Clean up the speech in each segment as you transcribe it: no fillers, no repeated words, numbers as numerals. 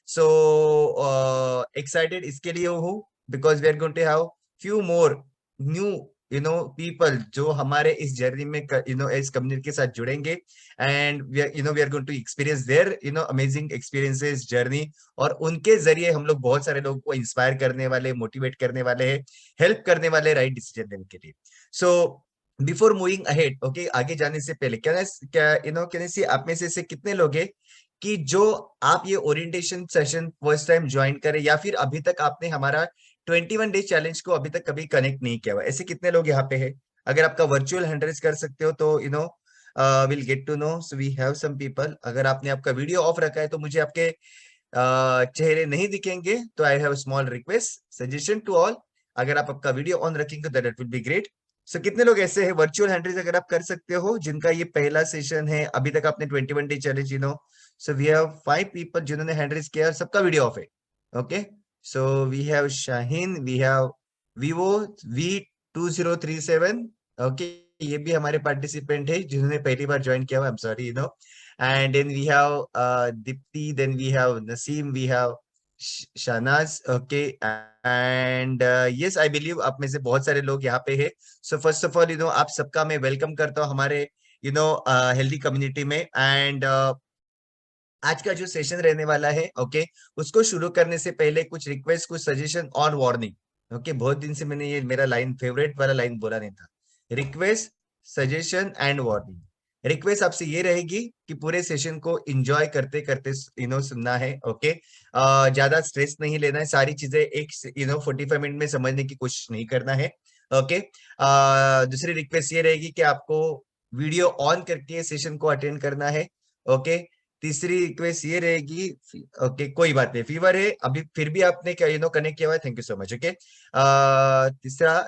So excited इसके लिए हूँ because we are going to have few more new people जो हमारे इस जर्नी में इस कम्युनिटी के साथ जुड़ेंगे, and we are going to experience their amazing experiences journey, और उनके जरिए हम लोग बहुत सारे लोगों को इंस्पायर करने वाले, मोटिवेट करने वाले हैं, हेल्प करने वाले राइट डिसीजन लेने के लिए। So before moving ahead, okay, आगे जाने से पहले क्या कैन सी आप में से कितने लोग हैं कि जो आप ये orientation session first time join करें, या फिर अभी तक आपने हमारा 21 डे चैलेंज को अभी तक कभी कनेक्ट नहीं किया हुआ, ऐसे कितने लोग यहाँ पे है? अगर आपका वर्चुअल हैंड रेज कर सकते हो तो will get to know. So we have some people. अगर आपने आपका वीडियो ऑफ रखा है तो मुझे आपके चेहरे नहीं दिखेंगे, तो I have small request suggestion to all, अगर आप आपका वीडियो ऑन रखेंगे तो that will be great. So कितने लोग ऐसे हैं वर्चुअल हैंड रेज अगर आप कर सकते हो जिनका ये पहला सेशन है, अभी तक आपने 21 day challenge so we have 5 people जिन्होंने हैंड रेज किया और सबका वीडियो ऑफ है। Okay, so we have Shaheen, we have Vivo V2037। Okay, ये भी हमारे पार्टिसिपेंट है जिन्होंने पहली बार ज्वाइन किया हुआ। I am sorry and then we have Dipti, then we have Naseem, we have Shanaz, okay, and yes, I believe आप में से बहुत सारे लोग यहाँ पे है। So first of all, आप सबका मैं वेलकम करता हूँ हमारे हेल्दी कम्युनिटी में। एंड आज का जो सेशन रहने वाला है, ओके, उसको शुरू करने से पहले कुछ रिक्वेस्ट, कुछ सजेशन और वार्निंग। ओके, बहुत दिन से मैंने ये मेरा लाइन, फेवरेट वाला लाइन बोला नहीं था, request, suggestion and warning. Request आपसे ये रहेगी कि पूरे सेशन को एंजॉय करते करते सुनना है। ओके, ज्यादा स्ट्रेस नहीं लेना है, सारी चीजें एक 45 मिनट में समझने की कोशिश नहीं करना है। ओके, दूसरी रिक्वेस्ट ये रहेगी कि आपको वीडियो ऑन करके सेशन को अटेंड करना है। ओके, तीसरी रिक्वेस्ट ये रहेगी, ओके कोई बात नहीं, फीवर है अभी फिर भी आपने क्या कनेक्ट किया हुआ है, thank you so much. Okay,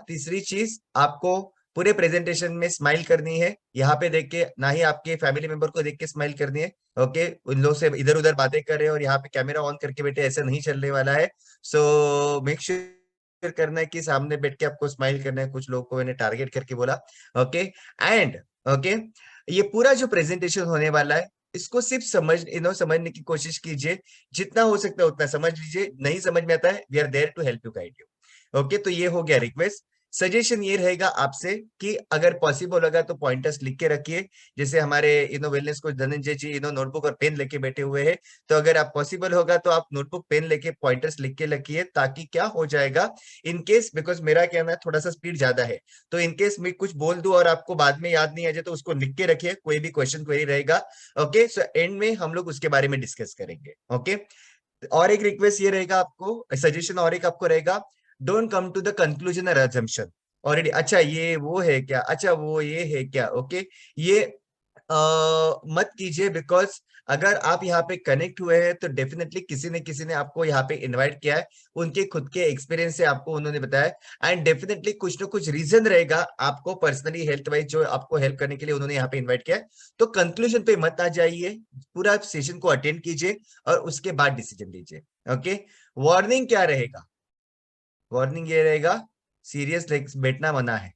तीसरी चीज, आपको पूरे प्रेजेंटेशन में स्माइल करनी है, यहाँ पे देख के, ना ही आपके फैमिली मेंबर को देख के स्माइल करनी है। ओके, उन लोग से इधर उधर बातें कर रहे हैं और यहाँ पे कैमरा ऑन करके बैठे, ऐसा नहीं चलने वाला है। सो मेक श्योर करना है कि सामने बैठ के आपको स्माइल करना है। कुछ लोगों को मैंने टारगेट करके बोला। ओके, एंड ओके, ये पूरा जो प्रेजेंटेशन होने वाला है, इसको सिर्फ समझने की कोशिश कीजिए, जितना हो सकता है उतना समझ लीजिए। नहीं समझ में आता है, we are there to help you, guide you. Okay, तो ये हो गया रिक्वेस्ट। सजेशन ये रहेगा आपसे कि अगर पॉसिबल होगा तो पॉइंटर्स लिख के रखिए, जैसे हमारे वेलनेस कोच धनंजय जी नोटबुक और पेन लेके बैठे हुए हैं। तो अगर आप पॉसिबल होगा तो आप नोटबुक पेन लेके पॉइंटर्स लिख के रखिए, ताकि क्या हो जाएगा, इन केस, बिकॉज मेरा कहना है थोड़ा सा स्पीड ज्यादा है, तो इन केस मैं कुछ बोल दूं और आपको बाद में याद नहीं आ जाए तो उसको लिख के रखिए, कोई भी क्वेश्चन क्वेरी रहेगा। ओके, सो एंड में हम लोग उसके बारे में डिस्कस करेंगे। ओके, और एक रिक्वेस्ट ये रहेगा आपको, सजेशन और एक आपको रहेगा, don't come to the conclusion और अजम्पशन ऑलरेडी, अच्छा ये वो है क्या, अच्छा वो ये है क्या। ओके, ये मत कीजिए, बिकॉज अगर आप यहाँ पे कनेक्ट हुए हैं तो डेफिनेटली किसी न किसी ने आपको यहाँ पे इनवाइट किया है, उनके खुद के एक्सपीरियंस से आपको उन्होंने बताया, एंड डेफिनेटली कुछ ना कुछ रीजन रहेगा आपको पर्सनली हेल्थ वाइज जो आपको हेल्प करने के लिए उन्होंने यहाँ पे इन्वाइट किया है। तो कंक्लूजन पे मत आ जाइए, पूरा सेशन को अटेंड कीजिए और उसके बाद डिसीजन लीजिए। ओके, वार्निंग क्या रहेगा? वार्निंग ये रहेगा, सीरियस बैठना मना है।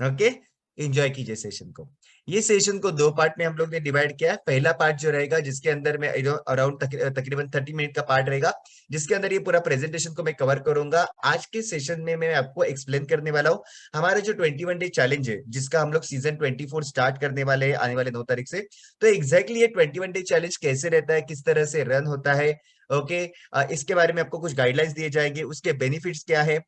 ओके, एंजॉय कीजिए सेशन को। ये सेशन को दो पार्ट में हम लोग ने डिवाइड किया है। पहला पार्ट जो रहेगा, जिसके अंदर में अराउंड तकरीबन 30 मिनट का पार्ट रहेगा, जिसके अंदर ये पूरा प्रेजेंटेशन को मैं कवर करूंगा। आज के सेशन में मैं आपको एक्सप्लेन करने वाला हूँ हमारा जो 21 डे चैलेंज है, जिसका हम लोग सीजन 24 स्टार्ट करने वाले हैं आने वाले 9 तारीख से। तो एग्जैक्टली ये 21 डे चैलेंज कैसे रहता है, किस तरह से रन होता है, ओके, इसके बारे में आपको कुछ गाइडलाइंस दिए जाएंगे, उसके बेनिफिट्स क्या है,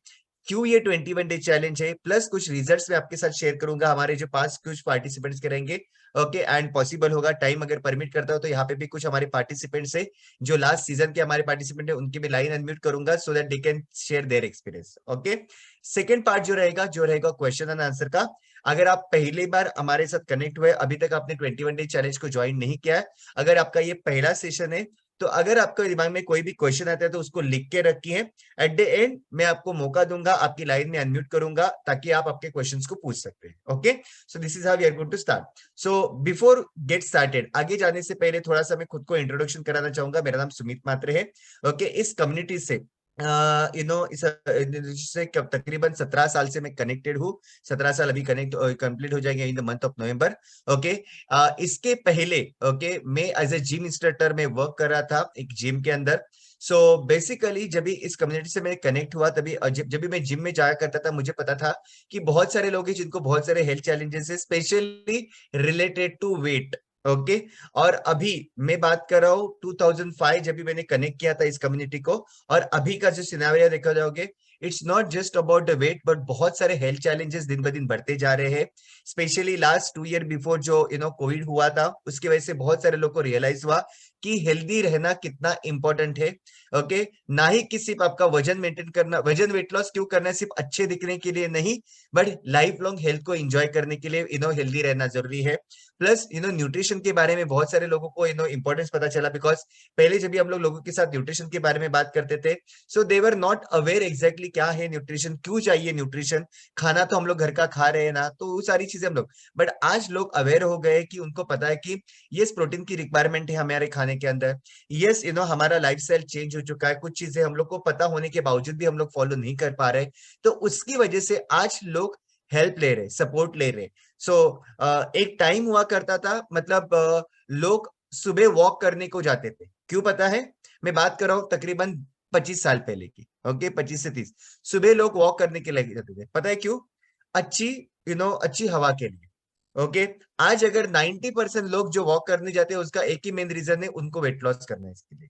क्यों ये 21 डे चैलेंज है, प्लस कुछ रिजल्ट्स मैं आपके साथ शेयर करूंगा हमारे जो पास कुछ पार्टिसिपेंट्स के रहेंगे। ओके, एंड पॉसिबल होगा, टाइम अगर परमिट करता हो तो यहाँ पे भी कुछ हमारे पार्टिसिपेंट्स है जो लास्ट सीजन के हमारे पार्टिसिपेंट है, उनकी भी लाइन अनम्यूट करूंगा so that they can share their experience. Okay, second part जो रहेगा क्वेश्चन एंड आंसर का। अगर आप पहली बार हमारे साथ कनेक्ट हुए, अभी तक आपने 21 डे चैलेंज को ज्वाइन नहीं किया है, अगर आपका ये पहला सेशन है, तो अगर आपके दिमाग में कोई भी क्वेश्चन आता है तो उसको लिख के रखिए। एट द एंड मैं आपको मौका दूंगा, आपकी लाइन में अनम्यूट करूंगा, ताकि आप आपके क्वेश्चंस को पूछ सकते हैं। Okay, so this is how we are going to start. So before get started, आगे जाने से पहले थोड़ा सा मैं खुद को इंट्रोडक्शन कराना चाहूंगा। मेरा नाम सुमित मात्रे है। ओके, इस कम्युनिटी से इससे तकरीबन 17 साल से मैं कनेक्टेड हूँ। 17 साल अभी कनेक्ट कंप्लीट हो जाएंगे in the month of November. Okay, इसके पहले ओके मैं एज ए जिम इंस्ट्रक्टर में वर्क कर रहा था एक जिम के अंदर। सो बेसिकली जब भी इस कम्युनिटी से मैं कनेक्ट हुआ तभी जब भी मैं जिम में जाया करता था मुझे पता था कि बहुत सारे लोग हैं जिनको बहुत सारे हेल्थ चैलेंजेस है, specially related to weight. Okay, और अभी मैं बात कर रहा हूँ 2005 जब भी मैंने कनेक्ट किया था इस कम्युनिटी को, और अभी का जो सिनेरियो देखा जाओगे, it's not just about the weight but बहुत सारे हेल्थ चैलेंजेस दिन ब दिन बढ़ते जा रहे हैं। स्पेशली लास्ट 2 ईयर बिफोर जो कोविड हुआ था उसकी वजह से बहुत सारे लोग को रियलाइज हुआ कि हेल्दी रहना कितना इंपॉर्टेंट है। ओके, ना ही कि सिर्फ आपका वजन मेंटेन करना, वजन वेट लॉस क्यों करना है, सिर्फ अच्छे दिखने के लिए नहीं, बट लाइफ लॉन्ग हेल्थ को एंजॉय करने के लिए हेल्दी रहना जरूरी है। प्लस न्यूट्रिशन के बारे में बहुत सारे लोगों को इंपॉर्टेंस पता चला, बिकॉज पहले जब भी हम लोग लोगों के साथ न्यूट्रिशन के बारे में बात करते थे, सो दे वर नॉट अवेयर एग्जैक्टली क्या है न्यूट्रिशन, क्यों चाहिए न्यूट्रिशन, खाना तो हम लोग घर का खा रहे हैं ना, तो वो सारी चीजें हम लोग, बट आज लोग अवेयर हो गए कि उनको पता है कि यस प्रोटीन की रिक्वायरमेंट है हमारे खाने के अंदर। यस हमारा लाइफस्टाइल चेंज हो चुका है, कुछ चीजें हम लोग को पता होने के बावजूद भी हम लोग फॉलो नहीं कर पा रहे, तो उसकी वजह से आज लोग हेल्प ले रहे, सपोर्ट ले रहे। सो एक टाइम हुआ करता था, मतलब लोग सुबह वॉक करने को जाते थे, क्यों पता है? मैं बात कर रहा हूँ तकरीबन 25 साल पहले की। ओके, 25 से 30 सुबह लोग वॉक करने के लिए जाते थे, पता है क्यों? अच्छी अच्छी हवा के लिए। ओके, आज अगर 90% लोग जो वॉक करने जाते हैं उसका एक ही मेन रीजन है, उनको वेट लॉस करना है। इसके लिए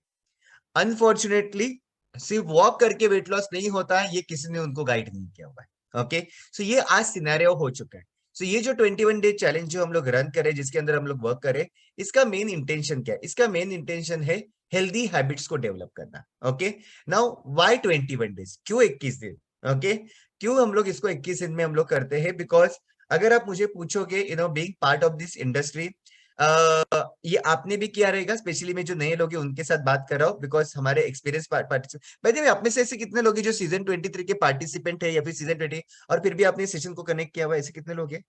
अनफॉर्चुनेटली सिर्फ वॉक करके वेट लॉस नहीं होता है, ये किसी ने उनको गाइड नहीं किया हुआ है। ओके, सो ये आज सिनेरियो हो चुका है। सो ये जो 21 डे चैलेंज जो हम लोग रन करें, जिसके अंदर हम लोग वर्क करें, इसका मेन इंटेंशन क्या है? इसका मेन इंटेंशन है हेल्दी हैबिट्स को डेवलप करना। ओके, नाउ व्हाई 21 डेज, क्यों 21 दिन? ओके, क्यों हम लोग इसको 21 दिन में हम लोग करते हैं? बिकॉज अगर आप मुझे पूछोगे being part of this industry, ये आपने भी किया रहेगा, स्पेशली मैं जो नए लोग हैं उनके साथ बात कर रहा हूँ, बिकॉज हमारे एक्सपीरियंस पार्टिसिपेंट आप में से ऐसे कितने लोग हैं जो सीजन 23 के पार्टिसिपेंट है या फिर सीजन 20 और फिर भी आपने सेशन को कनेक्ट किया हुआ है? ऐसे कितने लोग हैं?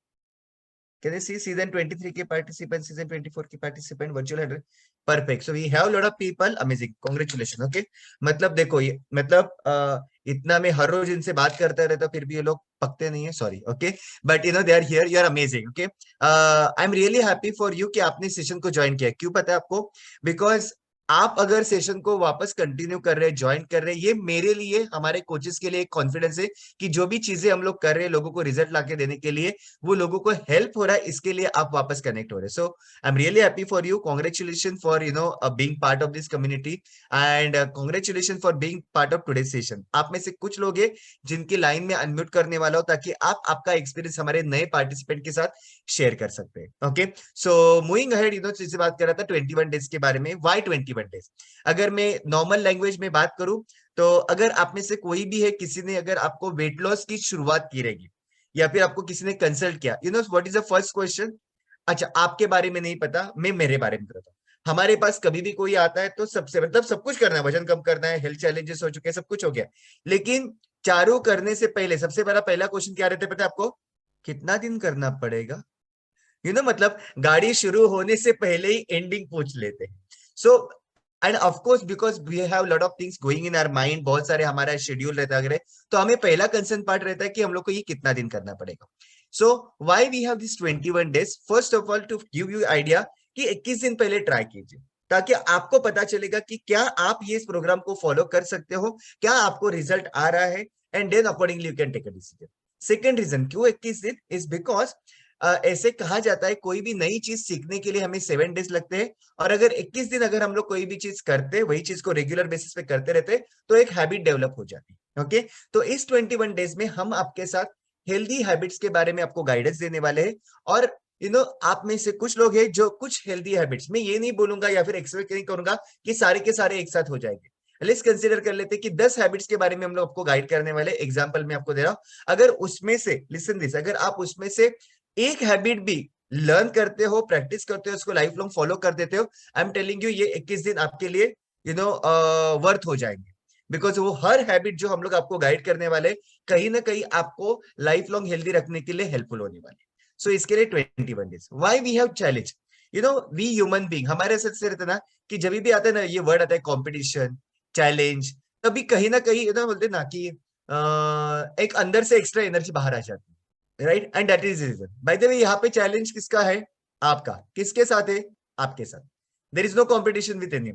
Can you see season 23 के participants, season 24 के participant, virtual 100? Perfect. So we have a lot of people. Amazing. Congratulations. Okay. मतलब देखो ये मतलब इतना मैं हर रोज इनसे बात करता रहता फिर भी ये लोग पकते नहीं है, sorry. Okay, but they are here, you are amazing. Okay, I am really happy for you कि आपने सेशन को ज्वाइन किया। क्यों पता है आपको? बिकॉज आप अगर सेशन को वापस कंटिन्यू कर रहे हैं, ज्वाइन कर रहे हैं, ये मेरे लिए, हमारे कोचेस के लिए एक कॉन्फिडेंस है कि जो भी चीजें हम लोग कर रहे हैं लोगों को रिजल्ट लाके देने के लिए, वो लोगों को हेल्प हो रहा है, इसके लिए आप वापस कनेक्ट हो रहे हैं। So I am really happy for you. Congratulation for being part of this community, and congratulation for being part of today session. आप में से कुछ लोग हैं जिनकी लाइन में अनम्यूट करने वाला हो, ताकि आप आपका एक्सपीरियंस हमारे नए पार्टिसिपेंट के साथ शेयर कर सकते हैं। ओके, सो मूविंग अहेड, जिससे बात कर रहा था 21 डेज के बारे में। Why 21 days? अगर मैं नॉर्मल लैंग्वेज में बात करूं, तो अगर आप में से कोई भी है, किसी ने अगर आपको वेट लॉस की शुरुआत की रहेगी या फिर आपको किसी ने कंसल्ट किया, what is the first question? अच्छा, आपके बारे में नहीं पता, मैं मेरे बारे में बताता हूँ। हमारे पास कभी भी कोई आता है तो सबसे मतलब सब कुछ करना है, वजन कम करना है, हेल्थ चैलेंजेस हो चुके हैं, सब कुछ हो गया, लेकिन चारों करने से पहले सबसे बड़ा पहला क्वेश्चन क्या रहता है पता है आपको? कितना दिन करना पड़ेगा? मतलब गाड़ी शुरू होने से पहले ही एंडिंग पूछ लेते हैं। So end of course because we have lot of things going in our mind, बहुत सारे हमारा शेड्यूल रहता है, तो हमें पहला कंसर्न पार्ट रहता है कि हम लोग को ये कितना दिन करना पड़ेगा। So why we have this 21 days? First of all to give you idea कि 21 दिन पहले ट्राई कीजिए, ताकि आपको पता चलेगा कि क्या आप ये इस प्रोग्राम को फॉलो कर सकते हो, क्या आपको रिजल्ट आ रहा है, and then accordingly you can take a decision. Second reason क्यों 21 दिन इज बिकॉज ऐसे कहा जाता है कोई भी नई चीज सीखने के लिए हमें 7 डेज लगते हैं, और अगर 21 दिन अगर हम लोग कोई भी चीज करते, वही चीज को रेगुलर बेसिस पे करते रहते, तो एक हैबिट डेवलप हो जाती है। ओके, तो इस 21 डेज में हम आपके साथ हेल्दी हैबिट्स के बारे में आपको गाइडेंस देने वाले हैं। और आप में से कुछ लोग हैं जो कुछ हेल्दी हैबिट्स, मैं ये नहीं बोलूंगा या फिर एक्सपेक्ट नहीं करूंगा कि सारे के सारे एक साथ हो जाएंगे। लेट्स कंसीडर कर लेते हैं कि 10 हैबिट्स के बारे में हम लोग आपको गाइड करने वाले। एग्जांपल मैं आपको दे रहा हूं, अगर उसमें से, लिसन दिस, अगर आप उसमें से एक हैबिट भी लर्न करते हो, प्रैक्टिस करते हो, उसको लाइफ लॉन्ग फॉलो कर देते हो, आई एम टेलिंग यू ये 21 दिन आपके लिए वर्थ हो जाएंगे। बिकॉज वो हर हैबिट जो हम लोग आपको गाइड करने वाले, कहीं ना कहीं आपको लाइफ लॉन्ग हेल्दी रखने के लिए हेल्पफुल होने वाले। सो इसके लिए 21 days. Why we have challenge? We human being, हमारे साथ से रहते ना कि जब भी आता है ना ये वर्ड आता है, कॉम्पिटिशन, चैलेंज, तभी कहीं ना कहीं ना बोलते ना कि एक अंदर से एक्स्ट्रा एनर्जी बाहर आ जाती है, right, and that is reason. By the way यहाँ पे चैलेंज किसका है? आपका। किसके साथ है? आपके साथ। There is no competition with any.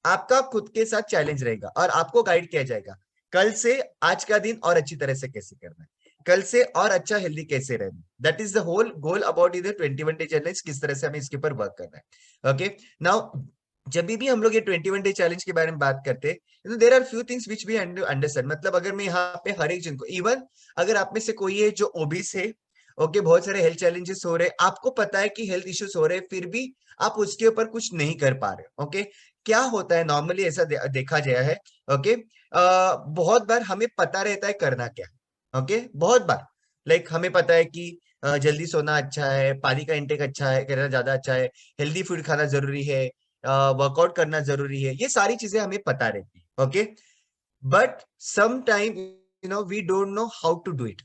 आपका खुद के साथ चैलेंज रहेगा और आपको गाइड किया जाएगा कल से आज का दिन और अच्छी तरह से कैसे करना है, कल से और अच्छा हेल्दी कैसे रहना। That is the whole goal about इधर 21 डे चैलेंज, किस तरह से हमें इसके ऊपर वर्क करना है। ओके, नाउ जब भी हम लोग ये 21 डे चैलेंज के बारे में बात करते हैं, there are few things which we understand. मतलब अगर मैं यहाँ पे हर एक जन को, इवन अगर आप में से कोई है जो ओबीस है, ओके, बहुत सारे हेल्थ चैलेंजेस हो रहे हैं, आपको पता है कि हेल्थ इश्यूज हो रहे हैं, फिर भी आप उसके ऊपर कुछ नहीं कर पा रहे। ओके, क्या होता है नॉर्मली ऐसा देखा गया है। ओके, बहुत बार हमें पता रहता है करना क्या है। ओके, बहुत बार हमें पता है कि जल्दी सोना अच्छा है, पानी का इंटेक अच्छा है, करना ज्यादा अच्छा है, हेल्दी फूड खाना जरूरी है, वर्कआउट करना जरूरी है, ये सारी चीजें हमें पता रहती है। Okay, but some time we don't know how to do it,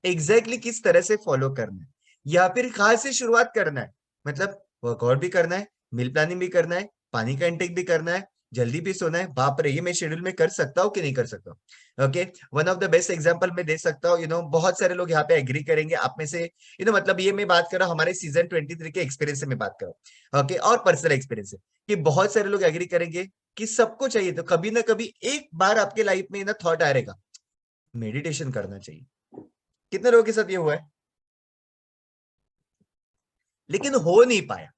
exactly किस तरह से फॉलो करना है या फिर कहाँ से शुरुआत करना है। मतलब वर्कआउट भी करना है, मील प्लानिंग भी करना है, पानी का इंटेक भी करना है, जल्दी भी सोना है, बाप रे, ये मैं शेड्यूल में कर सकता हूँ कि नहीं कर सकता हूँ? Okay, one of the best example मैं दे सकता हूँ, बहुत सारे लोग यहाँ पे एग्री करेंगे आप में से। मतलब ये मैं बात कर रहा हूँ हमारे सीजन 23 के एक्सपीरियंस से मैं बात कर रहा हूँ। ओके, और पर्सनल एक्सपीरियंस से कि बहुत सारे लोग एग्री करेंगे कि सबको चाहिए, तो कभी ना कभी एक बार आपके लाइफ में ना थॉट आएगा मेडिटेशन करना चाहिए। कितने लोगों के साथ ये हुआ है? लेकिन हो नहीं पाया,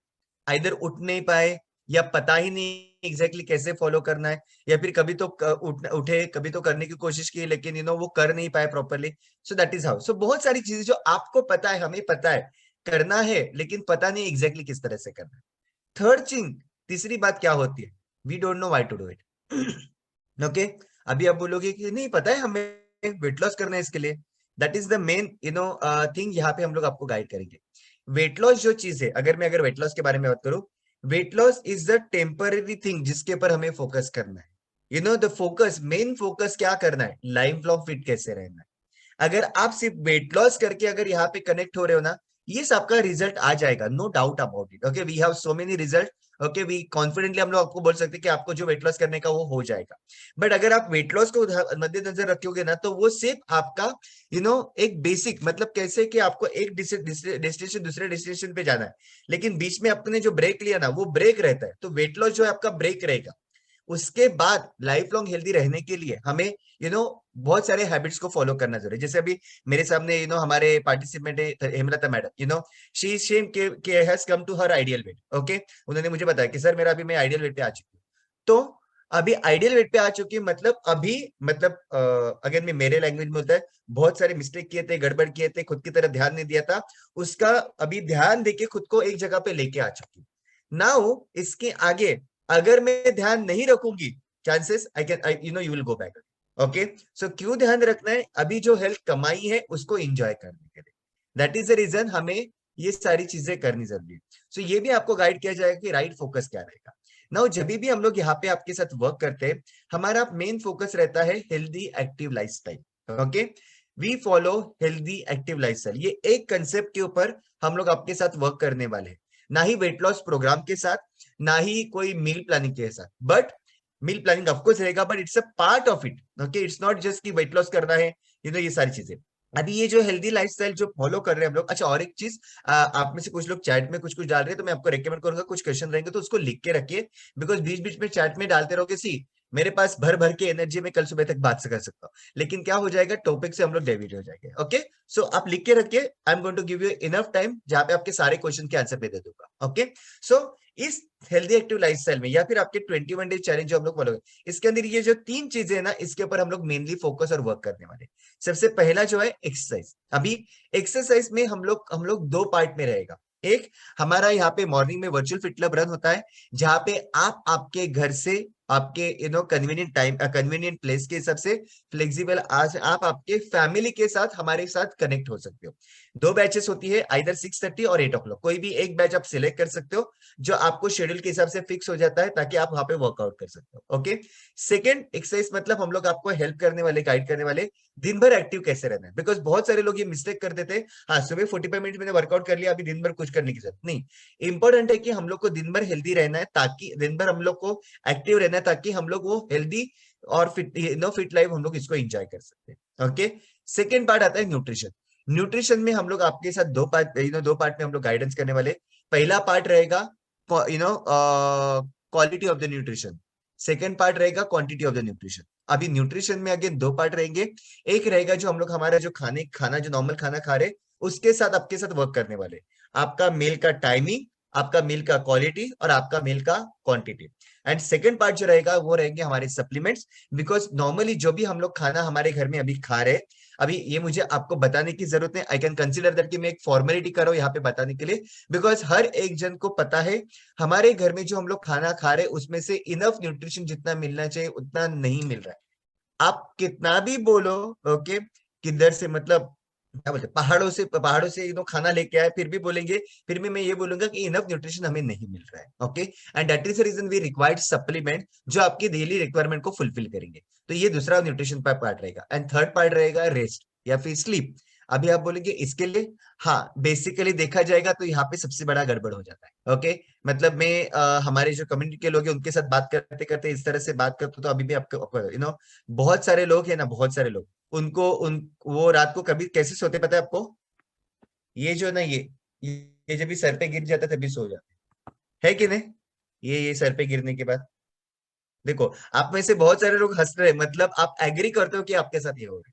इधर उठ नहीं पाए या पता ही नहीं एग्जैक्टली कैसे फॉलो करना है, या फिर कभी तो उठे, कभी तो करने की कोशिश की, लेकिन वो कर नहीं पाए properly. So that is how. So बहुत सारी चीजें जो आपको पता है, हमें पता है करना है, लेकिन पता नहीं एग्जैक्टली किस तरह से करना है। थर्ड थिंग, तीसरी बात क्या होती है? We don't know why to do it. Okay, अभी आप बोलोगे कि नहीं पता है हमें वेट लॉस करना है इसके लिए। That is the main thing, यहाँ पे हम लोग आपको गाइड करेंगे। वेट लॉस जो चीज है, अगर वेट लॉस के बारे में बात करूं, weight loss is the temporary thing जिसके ऊपर हमें फोकस करना है। द फोकस, मेन फोकस क्या करना है, लाइफ लॉन्ग फिट कैसे रहना है। अगर आप सिर्फ वेट लॉस करके अगर यहाँ पे कनेक्ट हो रहे हो ना, ये सबका रिजल्ट आ जाएगा, no doubt about it. Okay, we have so many result. Okay, we confidently हम लोग आपको बोल सकते हैं कि आपको जो वेट लॉस करने का वो हो जाएगा। बट अगर आप वेट लॉस को मद्देनजर रखोगे ना, तो वो सिर्फ आपका एक बेसिक, मतलब कैसे कि आपको एक डेस्टिनेशन दूसरे डेस्टिनेशन पे जाना है, लेकिन बीच में आपने जो ब्रेक लिया ना, वो ब्रेक रहता है। तो वेट लॉस जो है आपका ब्रेक रहेगा। उसके बाद लाइफ लॉन्ग हेल्दी रहने के लिए हमें बहुत सारे हैबिट्स को फॉलो करना जरूरी है। जैसे अभी मेरे सामने हमारे पार्टिसिपेंट है हेमलता मैडम, शी शेम के has come to her ideal weight. Okay, उन्होंने मुझे बताया कि सर मेरा अभी मैं आइडियल वेट पे आ चुकी हूँ। तो अभी आइडियल वेट पे आ चुकी है, मतलब अभी, मतलब अगर मैं मेरे लैंग्वेज में होता है, बहुत सारे मिस्टेक किए थे, गड़बड़ किए थे, खुद की तरफ ध्यान नहीं दिया था, उसका अभी ध्यान देके खुद को एक जगह पे लेके आ चुकी हूँ। नाउ इसके आगे अगर मैं ध्यान नहीं रखूंगी, chances I can you will go back. Okay, so क्यों ध्यान रखना है? अभी जो हेल्थ कमाई है उसको एंजॉय करने के लिए, दैट इज द रीजन हमें ये सारी चीजें करनी जरूरी है। सो ये भी आपको गाइड किया जाएगा कि राइट फोकस क्या रहेगा। नाउ जब भी हम लोग यहाँ पे आपके साथ वर्क करते हैं, हमारा मेन फोकस रहता है healthy active lifestyle. Okay, we follow healthy active lifestyle, ये एक कंसेप्ट के ऊपर हम लोग आपके साथ वर्क करने वाले हैं। ना ही वेट लॉस प्रोग्राम के साथ, ना ही कोई मील प्लानिंग के साथ। बट मील प्लानिंग ऑफकोर्स रहेगा, but it's a part of it. Okay, it's not just कि वेट लॉस करना है, ये सारी चीजें। अभी ये जो हेल्दी लाइफस्टाइल जो फॉलो कर रहे हैं हम लोग। अच्छा, और एक चीज, आप में से कुछ लोग चैट में कुछ कुछ डाल रहे हैं, तो मैं आपको रेकमेंड करूंगा, कुछ क्वेश्चन रहेंगे तो उसको लिख के रखिए, बिकॉज बीच बीच में चैट में डालते रहोगे, सी मेरे पास भर भर के एनर्जी में कल सुबह तक बात से कर सकता हूँ, लेकिन क्या हो जाएगा, टॉपिक से हम लोग डेविएट हो जाएंगे। ओके, सो आप लिख के रखिए, I am going to give you enough time जहां पे आपके सारे क्वेश्चन के आंसर पे दे दूंगा। ओके, सो इस हेल्दी एक्टिव लाइफस्टाइल में या फिर आपके 21 डे चैलेंज जो हम लोग फॉलो, इसके अंदर ये जो तीन चीजें है ना, इसके ऊपर हम लोग मेनली फोकस और वर्क करने वाले। सबसे पहला जो है एक्सरसाइज। अभी एक्सरसाइज में हम लोग दो पार्ट में रहेगा। एक, हमारा यहाँ पे मॉर्निंग में वर्चुअल फिट क्लब रन होता है, जहां पे आप आपके घर से आपके कन्वीनियंट टाइम, कन्वीनियंट प्लेस के हिसाब से फ्लेक्सिबल आज आप आपके फैमिली के साथ हमारे साथ कनेक्ट हो सकते हो। दो बैचेस होती है, आइदर 6:30 और 8 o'clock, कोई भी एक बैच आप सिलेक्ट कर सकते हो जो आपको शेड्यूल के हिसाब से फिक्स हो जाता है, ताकि आप वहां पे वर्कआउट कर सकते हो। ओके, सेकेंड एक्सरसाइज, मतलब हम लोग आपको हेल्प करने वाले, गाइड करने वाले, दिन भर एक्टिव कैसे रहना है। बिकॉज बहुत सारे लोग ये मिस्टेक कर देते हैं, हाँ सुबह 45 मिनट मैंने वर्कआउट कर लिया, अभी दिन भर कुछ करने की जरूरत नहीं। इंपॉर्टेंट है कि हम लोग को दिन भर हेल्दी रहना है, ताकि दिन भर हम लोग को एक्टिव रहना लेना ताकि हम लोग वो हेल्दी और फिट लाइफ हम लोग इसको एंजॉय कर सकते हैं। ओके, सेकेंड पार्ट आता है न्यूट्रिशन। न्यूट्रिशन में हम लोग आपके साथ दो पार्ट में हम लोग गाइडेंस करने वाले। पहला पार्ट रहेगा quality of the nutrition, second part रहेगा क्वांटिटी ऑफ द न्यूट्रिशन। अभी न्यूट्रिशन में अगेन दो पार्ट रहेंगे। एक रहेगा जो हम लोग हमारा जो खाना जो नॉर्मल खाना खा रहे उसके साथ आपके साथ वर्क करने वाले, आपका मील का टाइमिंग, आपका मील का क्वालिटी और आपका मील का क्वांटिटी। एंड सेकंड पार्ट जो रहेगा वो रहेंगे हमारे सप्लीमेंट्स, बिकॉज नॉर्मली जो भी हम लोग खाना हमारे घर में अभी खा रहे, अभी ये मुझे आपको बताने की जरूरत नहीं, आई कैन कंसिडर दैट कि मैं एक फॉर्मेलिटी कर रहा हूं यहाँ पे बताने के लिए, बिकॉज हर एक जन को पता है हमारे घर में जो हम लोग खाना खा रहे उसमें से इनफ न्यूट्रिशन जितना मिलना चाहिए उतना नहीं मिल रहा है। आप कितना भी बोलो, ओके, किधर से मतलब क्या बोलते पहाड़ों से खाना लेके आए, फिर भी बोलेंगे, फिर भी मैं ये बोलूंगा कि इनफ न्यूट्रिशन हमें नहीं मिल रहा है। Okay, and that is the reason we required supplement जो आपकी डेली रिक्वायरमेंट को फुलफिल करेंगे। तो ये दूसरा न्यूट्रिशन का पार्ट रहेगा। एंड थर्ड पार्ट रहेगा रेस्ट या फिर स्लीप। अभी आप बोलेंगे इसके लिए, हाँ, बेसिकली देखा जाएगा तो यहाँ पे सबसे बड़ा गड़बड़ हो जाता है। ओके, मतलब मैं हमारे जो कम्युनिटी के लोग हैं उनके साथ बात करते करते इस तरह से बात करता हूँ, तो अभी भी आपको बहुत सारे लोग हैं ना, बहुत सारे लोग, उनको उन वो रात को कभी कैसे सोते पता है आपको? ये जो ना ये जब भी सर पे गिर जाता है तभी सो जाते है कि नहीं? ये सर पे गिरने के बाद देखो, आप में से बहुत सारे लोग हंस रहे हैं, मतलब आप एग्री करते हो कि आपके साथ ये हो रहा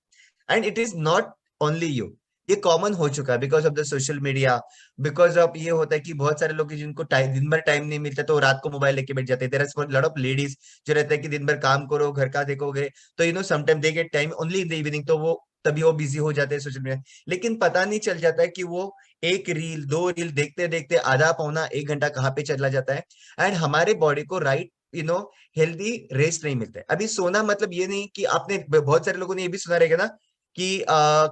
है। And it is not only you, ये कॉमन हो चुका है because of the social media. Because of ये होता है कि बहुत सारे लोग हैं जिनको दिन भर टाइम नहीं मिलता तो वो रात को मोबाइल लेके बैठ जाते हैं। There are lot of ladies जो रहता है कि दिन भर काम करो, घर का देखोगे, तो sometime they get time only in the evening, तो वो तभी वो बिजी हो जाते हैं सोशल मीडिया। लेकिन पता नहीं चल जाता है कि वो एक रील दो रील देखते देखते आधा पौना एक घंटा कहाँ पे चला जाता है। एंड हमारे बॉडी को राइट हेल्दी रेस्ट नहीं मिलता है। अभी सोना मतलब ये नहीं कि आपने बहुत सारे लोगों ने ये भी सुना रहेगा ना कि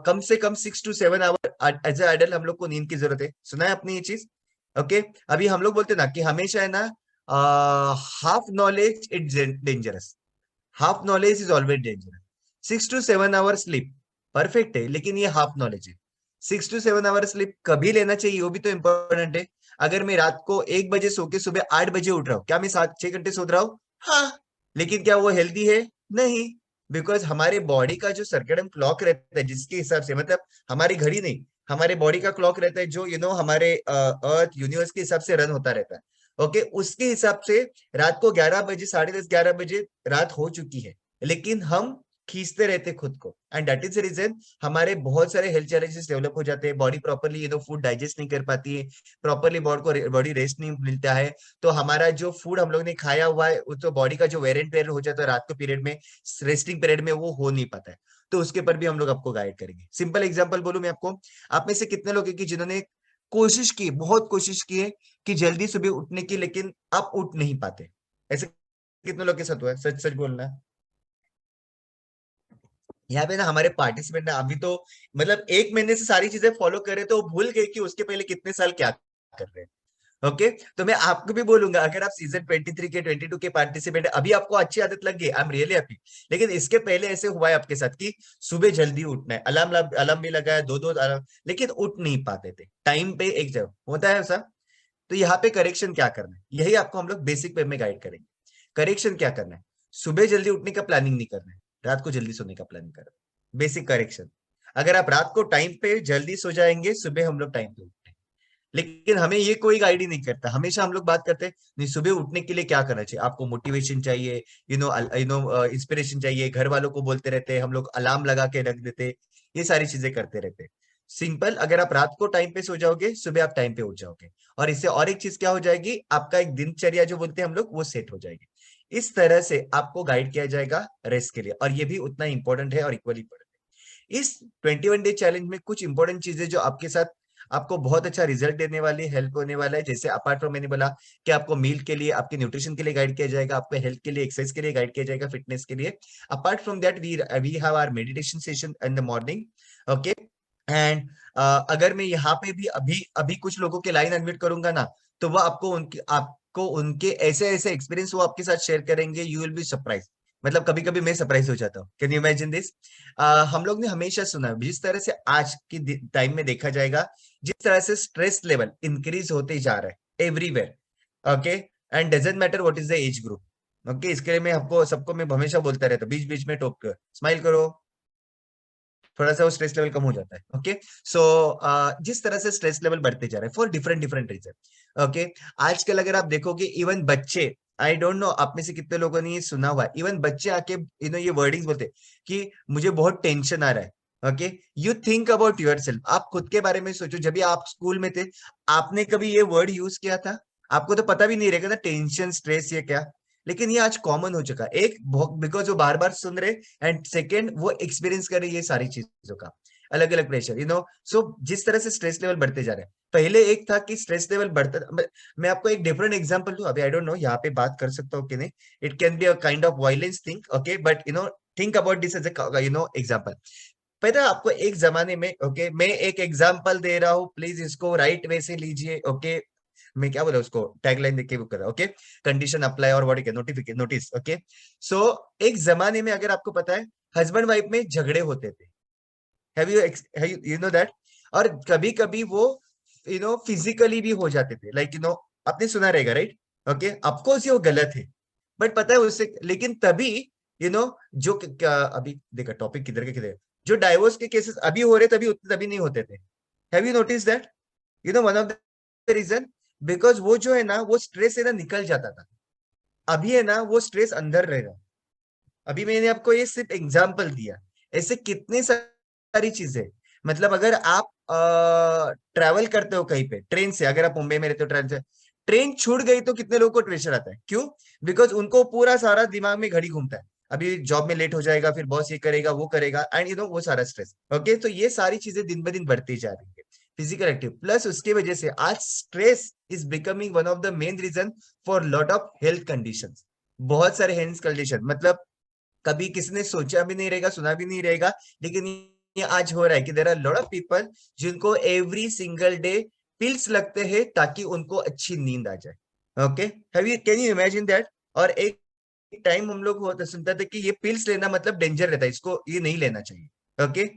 कम से कम 6 to 7 hour as a adult हम लोग को नींद की जरूरत है। सुना है आपने ये चीज? ओके, अभी हम लोग बोलते हैं ना कि हमेशा है ना, half knowledge it's dangerous, half knowledge is always dangerous. 6 to 7 hour sleep perfect है, लेकिन ये हाफ नॉलेज है। 6 to 7 आवर स्लीप कभी लेना चाहिए वो भी तो इंपॉर्टेंट है। अगर मैं रात को 1 बजे सो के सुबह 8 बजे उठ रहा हूँ, क्या मैं 7 6 घंटे सो रहा हूँ? हाँ, लेकिन क्या वो हेल्दी है? नहीं, बिकॉज हमारे बॉडी का जो सर्केडियन क्लॉक रहता है जिसके हिसाब से, मतलब हमारी घड़ी नहीं, हमारे बॉडी का क्लॉक रहता है जो हमारे अर्थ यूनिवर्स के हिसाब से रन होता रहता है। ओके, उसके हिसाब से रात को 11 बजे, 10:30, 11 बजे रात हो चुकी है, लेकिन हम खींचते रहते खुद को। And that is the reason हमारे बहुत सारे हेल्थ चैलेंजेस डेवलप हो जाते हैं। बॉडी प्रॉपरली फूड डाइजेस्ट नहीं कर पाती है, प्रॉपरली बॉडी रेस्ट नहीं मिलता है। तो हमारा जो फूड हम लोग ने खाया हुआ है वो तो बॉडी का जो वेर एंड टेयर हो जाता है रात को पीरियड में, रेस्टिंग पीरियड में, वो हो नहीं पाता है। तो उसके ऊपर भी हम लोग आपको गाइड करेंगे। सिंपल एग्जाम्पल बोलूं मैं आपको, आप में से कितने लोग हैं कि जिन्होंने कोशिश की, बहुत कोशिश की है कि जल्दी सुबह उठने की, लेकिन आप उठ नहीं पाते? ऐसे कितने लोग के साथ हुआ है? सच सच बोलना। यहाँ पे ना हमारे पार्टिसिपेंट ना अभी तो मतलब 1 महीने से सारी चीजें फॉलो कर रहे तो वो भूल गए कि उसके पहले कितने साल क्या कर रहे हैं। ओके, तो मैं आपको भी बोलूंगा, अगर आप सीजन 23 के 22 के पार्टिसिपेंट, अभी आपको अच्छी आदत लग गई, आई एम रियली हैप्पी। लेकिन इसके पहले ऐसे हुआ है आपके साथ कि सुबह जल्दी उठना है, अलार्म अलार्म भी लगाया, दो दो अलार्म, लेकिन उठ नहीं पाते थे टाइम पे, एक जगह होता है ऐसा। तो यहाँ पे करेक्शन क्या करना है, यही आपको हम लोग बेसिक वे में गाइड करेंगे। करेक्शन क्या करना है? सुबह जल्दी उठने का प्लानिंग नहीं करना है, रात को जल्दी सोने का प्लानिंग करना है। बेसिक करेक्शन, अगर आप रात को टाइम पे जल्दी सो जाएंगे, सुबह हम लोग टाइम पे उठते हैं। लेकिन हमें ये कोई गाइड ही नहीं करता, हमेशा हम लोग बात करते हैं नहीं सुबह उठने के लिए क्या करना चाहिए, आपको मोटिवेशन चाहिए, इंस्पिरेशन चाहिए, घर वालों को बोलते रहते हैं, हम लोग अलार्म लगा के रख देते, ये सारी चीजें करते रहते हैं। सिंपल, अगर आप रात को टाइम पे सो जाओगे, सुबह आप टाइम पे उठ जाओगे, और इससे और एक चीज क्या हो जाएगी, आपका एक दिनचर्या जो बोलते हैं हम लोग वो सेट हो जाएगी। इस तरह से आपको गाइड किया जाएगा रेस्ट के लिए, और ये भी उतना इंपॉर्टेंट है और इक्वली इंपॉर्टेंट है। इस 21 डे चैलेंज में कुछ इंपॉर्टेंट चीजें जो आपके साथ आपको बहुत अच्छा रिजल्ट देने वाली, हेल्प होने वाला है, जैसे अपार्ट फ्रॉम मैंने बोला कि आपको मील के लिए, आपके न्यूट्रिशन के लिए गाइड किया जाएगा, आपको हेल्थ के लिए, एक्सरसाइज के लिए गाइड किया जाएगा, फिटनेस के लिए। Apart from that we have our meditation session in the morning. Okay, and अगर मैं यहाँ पे भी अभी अभी कुछ लोगों के लाइन अनम्यूट करूंगा ना, तो वो आपको उनके ऐसे ऐसे एक्सपीरियंस वो आपके साथ शेयर करेंगे, यू विल बी सरप्राइज। मतलब कभी कभी मैं सरप्राइज हो जाता हूँ, कैन यू इमेजिन दिस? हम लोग ने हमेशा सुना है, जिस तरह से आज की टाइम में देखा जाएगा, जिस तरह से स्ट्रेस लेवल इंक्रीज होते जा रहा है everywhere, okay, and doesn't matter what is the age group, okay, इसके लिए मैं आपको सबको मैं हमेशा बोलता रहता हूँ, बीच बीच में टोक कर स्माइल करो, थोड़ा सा वो स्ट्रेस लेवल कम हो जाता है। ओके, सो जिस तरह से स्ट्रेस लेवल बढ़ते जा रहे हैं for different different reason. Okay, आजकल अगर आप देखोगे इवन बच्चे, आई डोंट नो आप में से कितने लोगों ने ये सुना हुआ है, इवन बच्चे आके ये वर्डिंग बोलते हैं कि मुझे बहुत टेंशन आ रहा है। Okay, you think about your self, आप खुद के बारे में सोचो, जब भी आप स्कूल में थे आपने कभी ये वर्ड यूज किया था? आपको तो पता भी नहीं रहेगा ना टेंशन स्ट्रेस ये क्या, लेकिन ये आज कॉमन हो चुका है। एक, बिकॉज वो बार बार सुन रहे, एंड सेकेंड वो एक्सपीरियंस कर रही है ये सारी चीजों का, अलग अलग प्रेशर, सो जिस तरह से स्ट्रेस लेवल बढ़ते जा रहे हैं, पहले एक था कि स्ट्रेस लेवल बढ़ता, मैं आपको एक डिफरेंट एग्जांपल दूं, अभी आई डोंट नो यहाँ पे बात कर सकता हूँ कि नहीं, it can be a kind of violence thing, okay, but think about this as example. पता है आपको एक जमाने में, ओके, मैं एक एग्जाम्पल दे रहा हूँ, प्लीज इसको राइट वे से लीजिए। ओके, मैं क्या बोला उसको टैगलाइन देख के बुक कर रहा हूँ। ओके, कंडीशन अप्लाई और व्हाट नोटिफिकेशन नोटिस। ओके, सो एक जमाने में अगर आपको पता है हस्बैंड वाइफ में झगड़े होते थे, have you you know that, और कभी कभी वो फिजिकली भी हो जाते थे, लाइक आपने सुना रहेगा, राइट? ओके, ऑफकोर्स ये वो गलत है, बट पता है उससे, लेकिन तभी जो अभी देखा टॉपिक किधर के किधर, जो डाइवोर्स के केसेस अभी हो रहे तभी उतने तभी नहीं होते थे। Have you notice that? One of the reason, because वो जो है ना वो स्ट्रेस है ना निकल जाता था, अभी है ना वो स्ट्रेस अंदर रहेगा। अभी मैंने आपको ये सिर्फ एग्जाम्पल दिया, ऐसे कितने सारी चीजें, मतलब अगर आप ट्रैवल करते हो कहीं पे ट्रेन से, अगर आप मुंबई में रहते हो, ट्रेन से ट्रेन छूट गई तो कितने लोगों को प्रेशर आता है, क्यों? बिकॉज उनको पूरा सारा दिमाग में घड़ी घूमता है, अभी जॉब में लेट हो जाएगा, फिर बॉस ये करेगा वो करेगा, एंड वो सारा स्ट्रेस। ओके, तो ये सारी चीजें दिन ब दिन बढ़ती जा रही है, फिजिकल एक्टिव प्लस उसकी वजह से आज stress is becoming one of the main reason for lot of health condition, बहुत सारे हेल्थ कंडीशन, मतलब कभी किसी ने सोचा भी नहीं रहेगा, सुना भी नहीं रहेगा, लेकिन ये आज हो रहा है कि there are lot of people जिनको एवरी सिंगल डे पिल्स लगते हैं ताकि उनको अच्छी नींद आ जाए। Okay, have you can you imagine that? और एक टाइम हम लोग होता सुनता था कि ये पिल्स लेना मतलब डेंजर रहता है, इसको ये नहीं लेना चाहिए। ओके,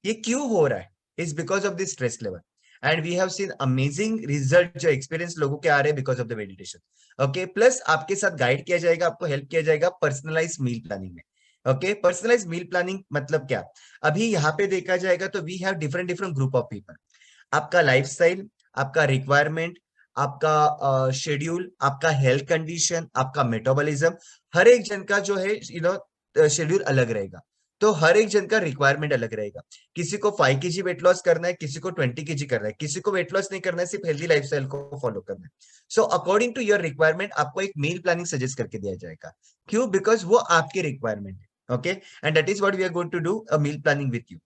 ये क्यों हो रहा है? Is because of this stress level, and we have seen amazing result जो एक्सपीरियंस लोगों के आ रहे हैं because of the meditation. Okay, plus आपके साथ गाइड किया जाएगा, आपको हेल्प किया जाएगा पर्सनलाइज मील प्लानिंग में। ओके, पर्सनलाइज मील प्लानिंग मतलब क्या? अभी यहाँ पे देखा जाएगा तो we have different different group of people, आपका लाइफस्टाइल, आपका रिक्वायरमेंट, आपका शेड्यूल, आपका हेल्थ कंडीशन, आपका मेटाबॉलिज्म, हर एक जन का जो है शेड्यूल अलग रहेगा, तो हर एक जन का रिक्वायरमेंट अलग रहेगा। किसी को 5 kg वेट लॉस करना है, किसी को 20 kg करना है, किसी को वेट लॉस नहीं करना है, सिर्फ हेल्दी लाइफस्टाइल को फॉलो करना है। So according to your requirement आपको एक मील प्लानिंग सजेस्ट करके दिया जाएगा, क्यों? बिकॉज वो आपके रिक्वायरमेंट है। Okay, and that is what we are going to do a meal planning with you.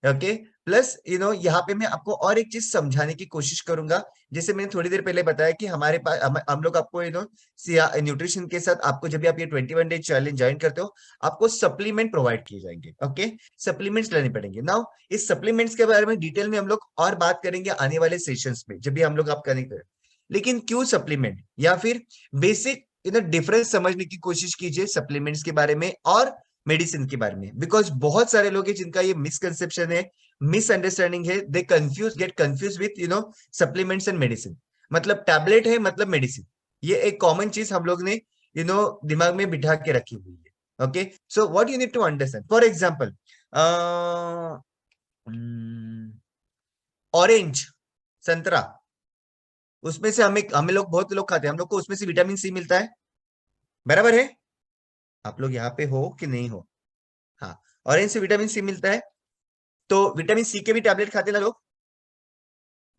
Okay, plus यहाँ पे मैं आपको और एक चीज समझाने की कोशिश करूंगा, जैसे मैंने थोड़ी देर पहले बताया कि हमारे पास हम लोग आपको न्यूट्रिशन के साथ आपको जब भी आप ये 21 डे चैलेंज ज्वाइन करते हो, आपको सप्लीमेंट प्रोवाइड किए जाएंगे। ओके, सप्लीमेंट्स लेने पड़ेंगे। नाउ इस सप्लीमेंट्स के बारे में डिटेल में हम लोग और बात करेंगे आने वाले सेशंस में, जब भी हम लोग आप करेंगे। लेकिन क्यों सप्लीमेंट, या फिर बेसिक डिफरेंस समझने की कोशिश कीजिए सप्लीमेंट्स के बारे में और मेडिसिन के बारे में, बिकॉज बहुत सारे लोग हैं जिनका ये मिसकंसेप्शन है, मिसअंडरस्टैंडिंग है, they get confuse with supplements and medicine, मतलब टैबलेट है मतलब मेडिसिन, ये एक कॉमन चीज हम लोग ने दिमाग में बिठा के रखी हुई है। Okay, so what you need to understand, for example orange, संतरा, उसमें से हमें लोग बहुत लोग खाते हैं, हम लोग को उसमें से विटामिन सी मिलता है, बराबर है? आप लोग यहाँ पे हो कि नहीं हो? हाँ, ऑरेंज से विटामिन सी मिलता है, तो विटामिन सी के भी टैबलेट खाते ना लोग,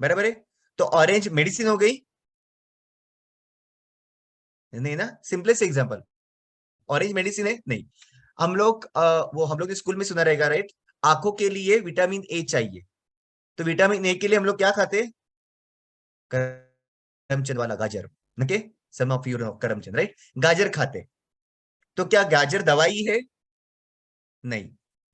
बराबर है? तो ऑरेंज मेडिसिन हो गई? नहीं ना, सिंपलेस्ट एग्जांपल, ऑरेंज मेडिसिन है? नहीं। हम लोग वो हम लोग स्कूल में सुना रहेगा, राइट? आंखों के लिए विटामिन ए चाहिए, तो विटामिन ए के लिए हम लोग क्या खाते हैं? करमचंद वाला गाजर। Okay, some of you know Karamchand, right? गाजर खाते, तो क्या गाजर दवाई है? नहीं।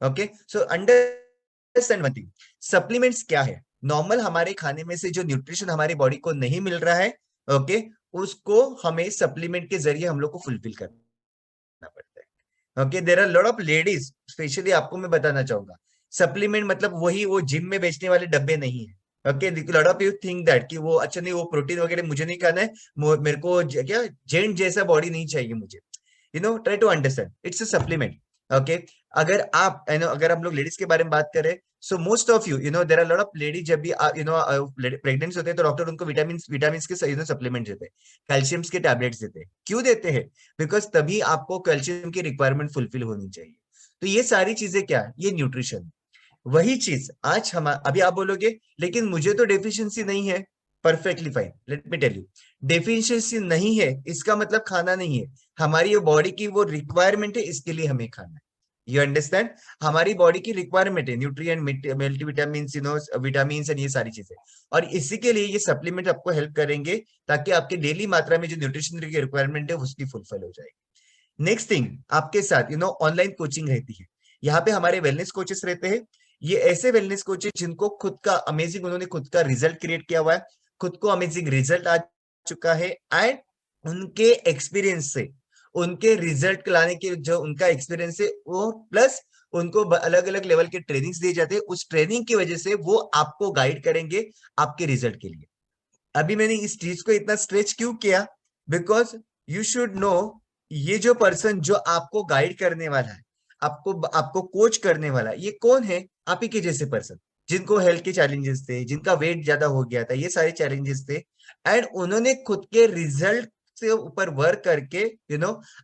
Okay, so understand one thing, supplements क्या है? नॉर्मल हमारे खाने में से जो न्यूट्रिशन हमारी बॉडी को नहीं मिल रहा है, ओके, उसको हमें सप्लीमेंट के जरिए हम लोग को फुलफिल करना पड़ता है। Okay, there are lot of ladies, specially आपको मैं बताना चाहूंगा, सप्लीमेंट मतलब वही वो जिम में बेचने वाले डब्बे नहीं है। Okay, lot of you think that कि वो अच्छा नहीं, वो प्रोटीन वगैरह मुझे नहीं खाना है, मेरे को क्या जेंट जैसा बॉडी नहीं चाहिए मुझे, try to understand it's a supplement. Okay, अगर हम लोग लेडीज के बारे में बात करें, so most of there are lot of ladies, जब भी प्रेग्नेंट होते हैं तो डॉक्टर उनको विटामिन विटामिन के सप्लीमेंट देते हैं, कैल्शियम के टैबलेट्स देते हैं। क्यों देते हैं? बिकॉज तभी आपको कैल्शियम की रिक्वायरमेंट फुलफिल होनी चाहिए। तो ये सारी चीजें क्या है? ये न्यूट्रिशन। वही चीज आज हम अभी आप बोलोगे लेकिन मुझे तो डेफिशिएंसी नहीं है। Perfectly fine, let me tell you, deficiency नहीं है इसका मतलब खाना नहीं है। हमारी बॉडी की वो रिक्वायरमेंट है, इसके लिए हमें खाना है। You understand? हमारी बॉडी की रिक्वायरमेंट है, न्यूट्रिएंट, मल्टीविटामिन, विटामिन एंड ये सारी चीजें। और इसी के लिए ये सप्लीमेंट आपको हेल्प करेंगे, ताकि आपके डेली मात्रा में जो न्यूट्रिशन की रिक्वायरमेंट है उसकी फुलफिल हो जाएगी। नेक्स्ट थिंग, आपके साथ ऑनलाइन कोचिंग रहती है। यहाँ पे हमारे वेलनेस कोचेस रहते हैं। ये ऐसे वेलनेस कोचेस जिनको खुद का अमेजिंग, उन्होंने खुद का रिजल्ट क्रिएट किया हुआ है, खुद को अमेजिंग रिजल्ट आ चुका है, एंड उनके एक्सपीरियंस से, उनके रिजल्ट लाने के जो उनका एक्सपीरियंस है वो प्लस उनको अलग अलग लेवल के ट्रेनिंग्स दिए जाते हैं। उस ट्रेनिंग की वजह से वो आपको गाइड करेंगे आपके रिजल्ट के लिए। अभी मैंने इस चीज को इतना स्ट्रेच क्यों किया? बिकॉज यू शुड नो, ये जो पर्सन जो आपको गाइड करने वाला है, आपको आपको कोच करने वाला है, ये कौन है? आप ही के जैसे पर्सन, जिनको हेल्थ के चैलेंजेस थे, जिनका वेट ज्यादा हो गया था, ये सारे चैलेंजेस थे, एंड उन्होंने खुद के रिजल्ट से ऊपर वर्क करके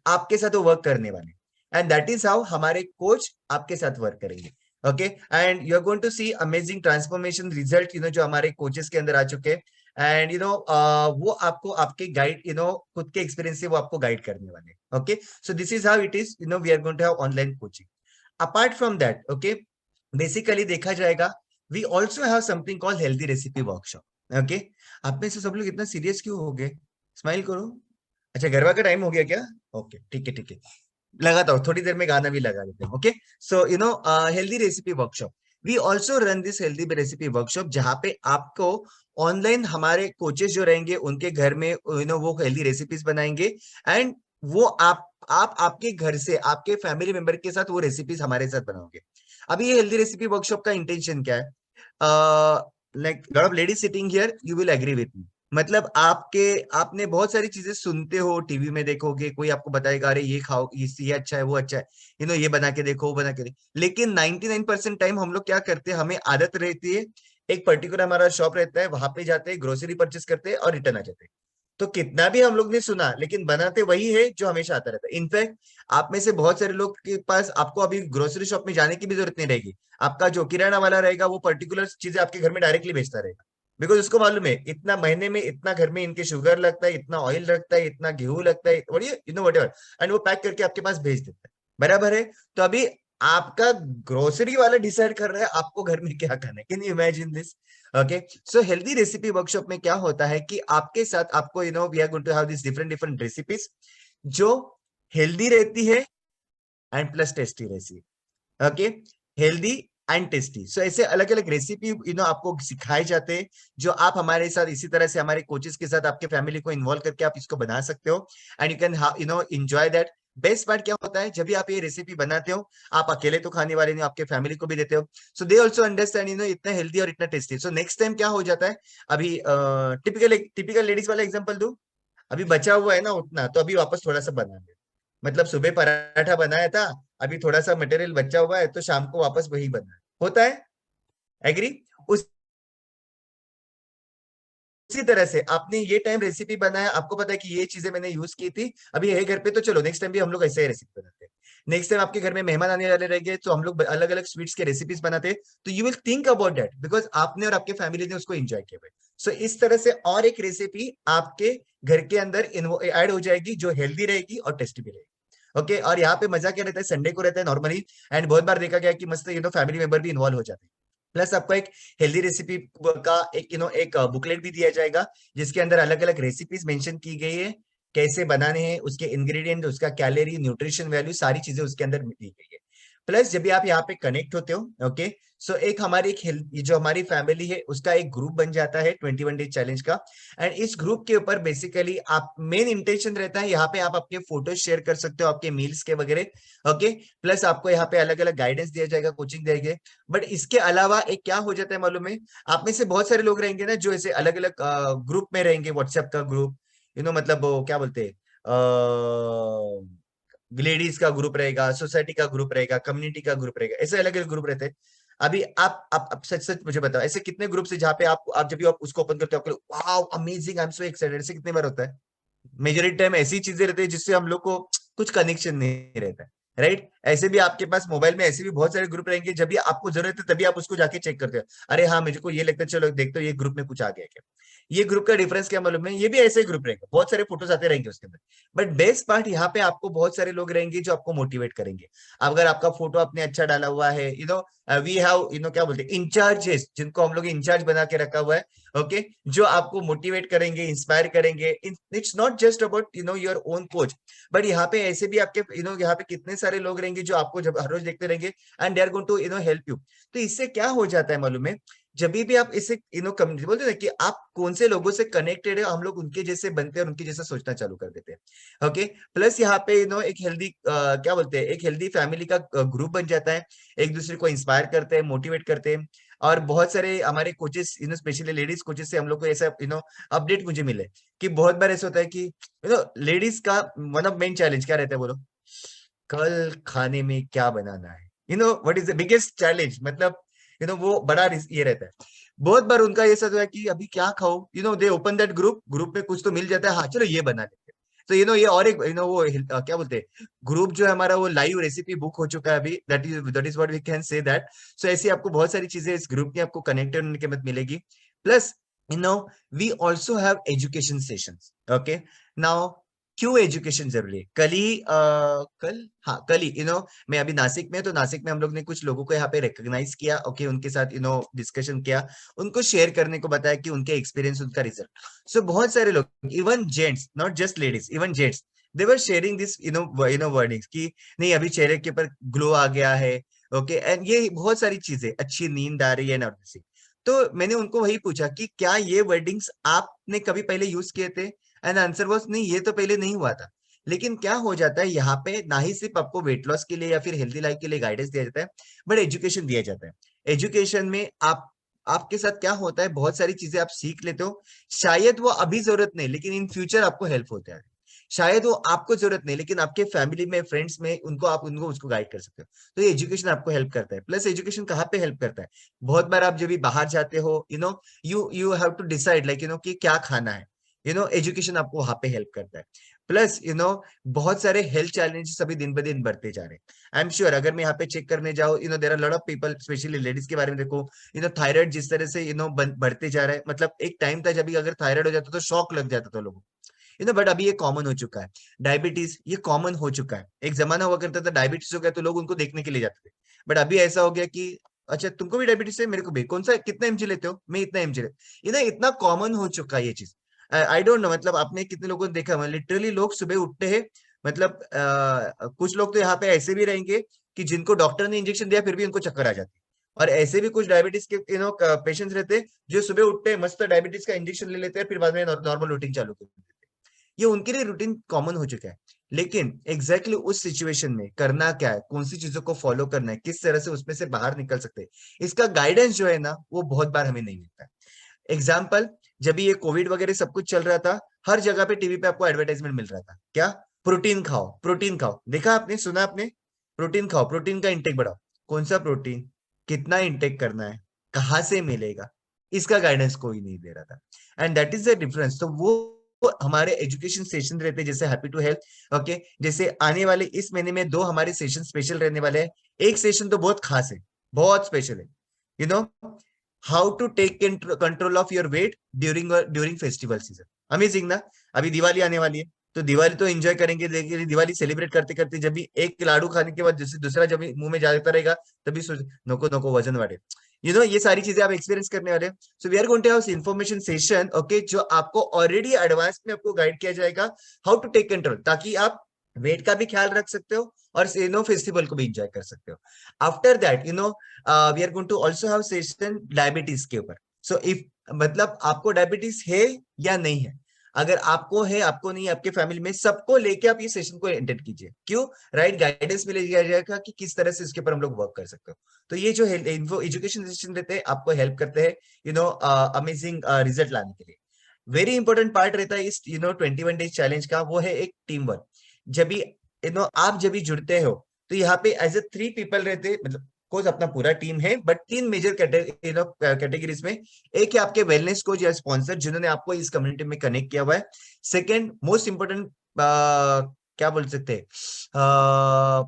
आपके साथ वो वर्क करने वाले। एंड दैट इज हाउ हमारे कोच आपके साथ वर्क करेंगे। Okay, and you are going to see amazing transformation result जो हमारे कोचेस के अंदर आ चुके हैं। एंड वो आपको आपके गाइड खुद के एक्सपीरियंस से वो आपको गाइड करने वाले। Okay, so this is how it is, we are going to have online coaching. Apart from that, okay, basically देखा जाएगा, we also have something called healthy recipe workshop. Okay, आप में से सब लोग इतना सीरियस क्यों हो गए? स्माइल करो। अच्छा, गरबा का टाइम हो गया क्या? ओके, ठीक है ठीक है, लगाता हूँ, थोड़ी देर में गाना भी लगा देते हैं। Okay, so healthy recipe workshop, we also run this healthy recipe workshop, जहाँ पे आपको ऑनलाइन हमारे कोचेस जो रहेंगे उनके घर में वो हेल्दी रेसिपीज बनाएंगे। एंड वो आप आपके घर से आपके फैमिली मेंबर के साथ वो रेसिपीज हमारे साथ बनाओगे। अभी ये हेल्दी रेसिपी वर्कशॉप का इंटेंशन क्या है? Like lot of ladies sitting here, you will agree with me. मतलब आपने बहुत सारी चीजें सुनते हो, टीवी में देखोगे, कोई आपको बताएगा अरे ये खाओ, ये अच्छा है, वो अच्छा है, ये बना के देखो, वो बना के देखो। लेकिन 99% टाइम हम लोग क्या करते हैं, हमें आदत रहती है, एक पर्टिकुलर हमारा शॉप रहता है, वहां पे जाते हैं, ग्रोसरी परचेस करते हैं और रिटर्न आ जाते हैं। तो कितना भी हम लोग ने सुना, लेकिन बनाते वही है जो हमेशा आता रहता है। इनफैक्ट आप में से बहुत सारे लोग के पास आपको अभी ग्रोसरी शॉप में जाने की भी जरूरत नहीं रहेगी। आपका जो किराना वाला रहेगा वो पर्टिकुलर चीजें आपके घर में डायरेक्टली बेचता रहेगा। बिकॉज उसको मालूम है इतना महीने में इतना घर में इनके शुगर लगता है, इतना ऑयल लगता है, इतना गेहूं लगता है, वट एवर, एंड वो पैक करके आपके पास भेज देता है। बराबर है? तो अभी आपका ग्रोसरी वाला डिसाइड कर रहा है आपको घर में क्या खाना है। Can you imagine this? Okay, so healthy recipe workshop में क्या होता है कि आपके साथ आपको we are going to have this different different recipes जो हेल्दी रहती है एंड प्लस टेस्टी रहती है। Okay, healthy and tasty, so ऐसे अलग अलग रेसिपी आपको सिखाए जाते हैं, जो आप हमारे साथ इसी तरह से हमारे कोचेस के साथ आपके फैमिली को इन्वॉल्व करके आप इसको बना सकते हो, and you can enjoy that. Best part क्या होता है, जब भी आप ये रेसिपी बनाते हो, आप अकेले तो खाने वाले नहीं, आपके फैमिली को भी देते हो, सो दे ऑल्सो अंडरस्टैंड इतना हेल्दी और इतना टेस्टी। सो नेक्स्ट टाइम क्या हो जाता है, अभी टिपिकल टिपिकल लेडीज वाला एग्जाम्पल दू, अभी बचा हुआ है ना उतना, तो अभी वापस थोड़ा सा बना ले। मतलब सुबह पराठा बनाया था, अभी थोड़ा सा मटेरियल बचा हुआ है, तो शाम को वापस वही बना है। होता है? एग्री? उसी तरह से आपने ये टाइम रेसिपी बनाया, आपको पता है कि ये चीजें मैंने यूज की थी, अभी है घर पे, तो चलो नेक्स्ट टाइम भी हम लोग ऐसे ही रेसिपी बनाते हैं। नेक्स्ट टाइम आपके घर में मेहमान आने वाले रहेंगे, तो हम लोग अलग अलग स्वीट्स के रेसिपीज बनाते हैं, तो you will think about that, because आपने और आपके फैमिली ने उसको एंजॉय किया हुआ। सो इस तरह से और एक रेसिपी आपके घर के अंदर ऐड हो जाएगी, जो हेल्दी रहेगी और टेस्टी भी रहेगी। ओके, और यहाँ पे मजा क्या रहता है, संडे को रहता है नॉर्मली, एंड बहुत बार देखा गया कि मस्त फैमिली मेंबर भी इन्वॉल्व हो जाते हैं। प्लस आपको एक हेल्दी रेसिपी का एक एक बुकलेट भी दिया जाएगा, जिसके अंदर अलग अलग रेसिपीज मेंशन की गई है, कैसे बनाने हैं, उसके इंग्रेडिएंट, उसका कैलोरी, न्यूट्रिशन वैल्यू, सारी चीजें उसके अंदर दी गई है। प्लस जब भी आप यहाँ पे कनेक्ट होते हो, ओके, सो एक हमारी एक जो हमारी फैमिली है उसका एक ग्रुप बन जाता है 21 डेज चैलेंज का। एंड इस ग्रुप के ऊपर बेसिकली आप मेन इंटेंशन रहता है, यहाँ पे आप अपने फोटो शेयर कर सकते हो आपके मील्स के वगैरह। ओके, प्लस आपको यहाँ पे अलग अलग गाइडेंस दिया जाएगा, कोचिंग देंगे। बट इसके अलावा एक क्या हो जाता है मालूम है, आप में से बहुत सारे लोग रहेंगे ना जो ऐसे अलग अलग ग्रुप में रहेंगे, व्हाट्सएप का ग्रुप, मतलब वो क्या बोलते हैं, लेडीज का ग्रुप रहेगा, सोसाइटी का ग्रुप रहेगा, कम्युनिटी का ग्रुप रहेगा, ऐसे अलग अलग ग्रुप रहते हैं। अभी आप सच सच मुझे बताओ, ऐसे कितने ग्रुप्स है जहाँ पे आप जब भी आप उसको ओपन करते हो आपको wow amazing, I am so excited, ऐसे कितने बार होता है? मेजोरिटी टाइम ऐसी चीजें रहती है जिससे हम लोग को कुछ कनेक्शन नहीं रहता है, राइट? ऐसे भी आपके पास मोबाइल में ऐसे भी बहुत सारे ग्रुप रहेंगे, जब भी आपको जरूरत है तभी आप उसको जाके चेक करते हो, अरे हाँ मुझे को ये लगता है, चलो देखते हो ये ग्रुप में कुछ आ गया क्या। ये ग्रुप का डिफरेंस क्या मालूम है? ये भी ऐसे ग्रुप रहेगा, बहुत सारे फोटोज आते रहेंगे उसके अंदर, बट बेस्ट पार्ट यहाँ पे आपको बहुत सारे लोग रहेंगे जो आपको मोटिवेट करेंगे। अगर आपका फोटो आपने अच्छा डाला हुआ है, वी हैव क्या बोलते हैं, इंचार्जेस, जिनको हम लोग इंचार्ज बना के रखा हुआ है, ओके, जो आपको मोटिवेट करेंगे, इंस्पायर करेंगे। It's not just about your own coach, but यहाँ पे ऐसे भी आपके यहाँ पे कितने सारे लोग रहेंगे जो आपको जब हर रोज देखते रहेंगे, and they are going to help you. तो इससे क्या हो जाता है मालूम है? जब भी आप इसे कम्युनिटी बोलते हैं ना कि आप कौन से लोगों से कनेक्टेड है, हम लोग उनके जैसे बनते हैं और उनके जैसा सोचना चालू कर देते हैं, ओके। प्लस यहाँ पे एक हेल्दी क्या बोलते हैं, एक हेल्दी फैमिली का ग्रुप बन जाता है, एक दूसरे को इंस्पायर करते हैं, मोटिवेट करते हैं। और बहुत सारे हमारे कोचेस, स्पेशली लेडीज कोचेस से हम लोग को ऐसा अपडेट मुझे मिले कि बहुत बार ऐसा होता है कि लेडीज का वन ऑफ मेन चैलेंज क्या रहता है बोलो? कल खाने में क्या बनाना है, what is the biggest challenge, मतलब वो बड़ा ये रहता है। बहुत बार उनका ये सब है कि अभी क्या खाओ, दे ओपन दैट ग्रुप में कुछ तो मिल जाता है, हाँ चलो ये बना लेते हैं। तो ये और एक वो क्या बोलते हैं, ग्रुप जो है हमारा वो लाइव रेसिपी बुक हो चुका है अभी, that is what we can say that. So ऐसी आपको बहुत सारी चीजें इस ग्रुप की आपको कनेक्टेड होने के मत मिलेगी। Plus we also have education sessions, okay. Now क्यों एजुकेशन जरूरी है? कल ही मैं अभी नासिक में, तो नासिक में हम लोग ने कुछ लोगों को यहाँ पे रिकॉग्नाइज किया, ओके, उनके साथ डिस्कशन किया, उनको शेयर करने को बताया कि उनके एक्सपीरियंस, उनका रिजल्ट। सो बहुत सारे लोग, even gents, not just ladies, even gents, they were sharing this wordings कि नहीं अभी चेहरे के ऊपर ग्लो आ गया है, ओके, एंड ये बहुत सारी चीजें, अच्छी नींद आ रही है ना। तो मैंने उनको वही पूछा कि क्या ये वर्डिंग्स आपने कभी पहले यूज किए थे? एंड आंसर वाज नहीं, ये तो पहले नहीं हुआ था। लेकिन क्या हो जाता है यहाँ पे, ना ही सिर्फ आपको वेट लॉस के लिए या फिर हेल्दी लाइफ के लिए गाइडेंस दिया जाता है, बट एजुकेशन दिया जाता है। एजुकेशन में आपके साथ क्या होता है, बहुत सारी चीजें आप सीख लेते हो, शायद वो अभी जरूरत नहीं, लेकिन इन फ्यूचर आपको हेल्प होता है। शायद वो आपको जरूरत नहीं, लेकिन आपके फैमिली में, फ्रेंड्स में, उनको उसको गाइड कर सकते हो। तो ये एजुकेशन आपको हेल्प करता है। प्लस एजुकेशन कहाँ पे हेल्प करता है? बहुत बार आप जब भी बाहर जाते हो, you have to decide like कि क्या खाना है, एजुकेशन आपको वहां पे हेल्प करता है। प्लस बहुत सारे हेल्थ चैलेंजेस अभी दिन ब दिन बढ़ते जा रहे हैं। आई एम श्योर, अगर मैं यहाँ पे चेक करने जाऊँ, there are lot of people, specially ladies के बारे में देखो, थायराइड जिस तरह से बढ़ते जा रहा है, मतलब एक टाइम था जब भी अगर थायराइड हो जाता तो शॉक लग जाता था लोगों को, बट अभी ये कॉमन हो चुका है। डायबिटीज ये कॉमन हो चुका है। एक जमाना हुआ करता था डायबिटीज हो गया तो लोग उनको देखने के लिए जाते थे, बट अभी ऐसा हो गया कि अच्छा तुमको भी डायबिटीज है, मेरे को भी, कौन सा, कितना एमजी लेते हो, मैं इतना एमजी लेते, इतना कॉमन हो चुका है ये चीज। आई डोंट नो, मतलब आपने कितने लोगों ने देखा, लिटरली लोग सुबह उठते हैं, मतलब कुछ लोग तो यहाँ पे ऐसे भी रहेंगे कि जिनको डॉक्टर ने इंजेक्शन दिया फिर भी उनको चक्कर आ जाती है। और ऐसे भी कुछ डायबिटीज के पेशेंट्स रहते हैं जो सुबह उठते हैं, मस्त डायबिटीज का इंजेक्शन ले लेते हैं, फिर बाद में नॉर्मल रूटीन चालू कर देते हैं। ये उनके लिए रूटीन कॉमन हो चुका है। लेकिन एग्जैक्टली उस सिचुएशन में करना क्या है, कौन सी चीजों को फॉलो करना है, किस तरह से उसमें से बाहर निकल सकते हैं, इसका गाइडेंस जो है ना, वो बहुत बार हमें नहीं मिलता है। एग्जाम्पल, जब ये कोविड वगैरह सब कुछ चल रहा था, हर जगह पे टीवी पे आपको एडवर्टाइजमेंट मिल रहा था, क्या? प्रोटीन खाओ, प्रोटीन खाओ, देखा आपने, सुना आपने? प्रोटीन खाओ, प्रोटीन का इंटेक बढ़ाओ। कौन सा प्रोटीन, कितना इंटेक करना है, कहाँ से मिलेगा, इसका गाइडेंस कोई नहीं दे रहा था। And that is the difference. तो वो हमारे एजुकेशन सेशन रहते हैं, जैसे हैप्पी टू हेल्थ, ओके, जैसे आने वाले इस महीने में 2 हमारे सेशन स्पेशल रहने वाले हैं। एक सेशन तो बहुत खास है, बहुत स्पेशल है, you know how to take control of your weight during festival season. Amazing ना? अभी दिवाली आने वाली है, तो दिवाली तो एंजॉय करेंगे, लेकिन दिवाली सेलिब्रेट करते करते जब भी एक लाडू खाने के बाद जैसे दूसरा जब भी मुंह में जाता रहेगा, तभी सोच नको नको वजन बढ़े, ये सारी चीजें आप एक्सपीरियंस करने वाले हैं। So we are going to have information session, okay, जो आपको ऑलरेडी एडवांस में आपको गाइड किया जाएगा हाउ टू टेक कंट्रोल, ताकि आप वेट का भी ख्याल रख सकते हो और फेस्टिवल को भी एंजॉय कर सकते हो। After that we are going to also have session diabetes के ऊपर। सो इफ, मतलब आपको डायबिटीज है या नहीं है, अगर आपको है, आपको नहीं, आपके फैमिली में सबको लेके आप ये सेशन को अटेंड कीजिए। क्यों? राइट गाइडेंस मिल जाएगा कि किस तरह से इसके ऊपर हम लोग वर्क कर सकते हो। तो ये जो इन्फो एजुकेशन सेशन रहते हैं आपको हेल्प करते हैं अमेजिंग रिजल्ट लाने के लिए। वेरी इंपॉर्टेंट पार्ट रहता है इस 21 डेज चैलेंज का, वो है एक टीम वर्क। जब भी आप जब भी जुड़ते हो तो यहाँ पे एज ए 3 पीपल रहते, मतलब कोच अपना पूरा टीम है, बट 3 मेजर कैटेगरीज में। एक है आपके वेलनेस कोच या स्पॉन्सर जिन्होंने आपको इस कम्युनिटी में कनेक्ट किया हुआ है। सेकेंड मोस्ट इंपोर्टेंट क्या बोल सकते हैं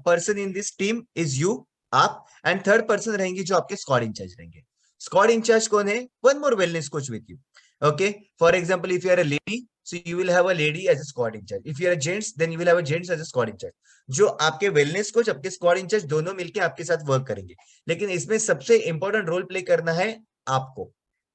person in this team is you, आप। एंड थर्ड पर्सन रहेंगे जो आपके स्क्वाड इंचार्ज रहेंगे। स्क्वाड इंचार्ज कौन है? One more wellness coach with you. Okay, for example, if you are a lady, so you will have a lady as a squad in charge. If you are a gents, then you will have a gents as a squad in charge. जो आपके wellness coach, आपके squad in charge दोनों मिलके आपके साथ work करेंगे, लेकिन इसमें सबसे इंपॉर्टेंट रोल प्ले करना है आपको।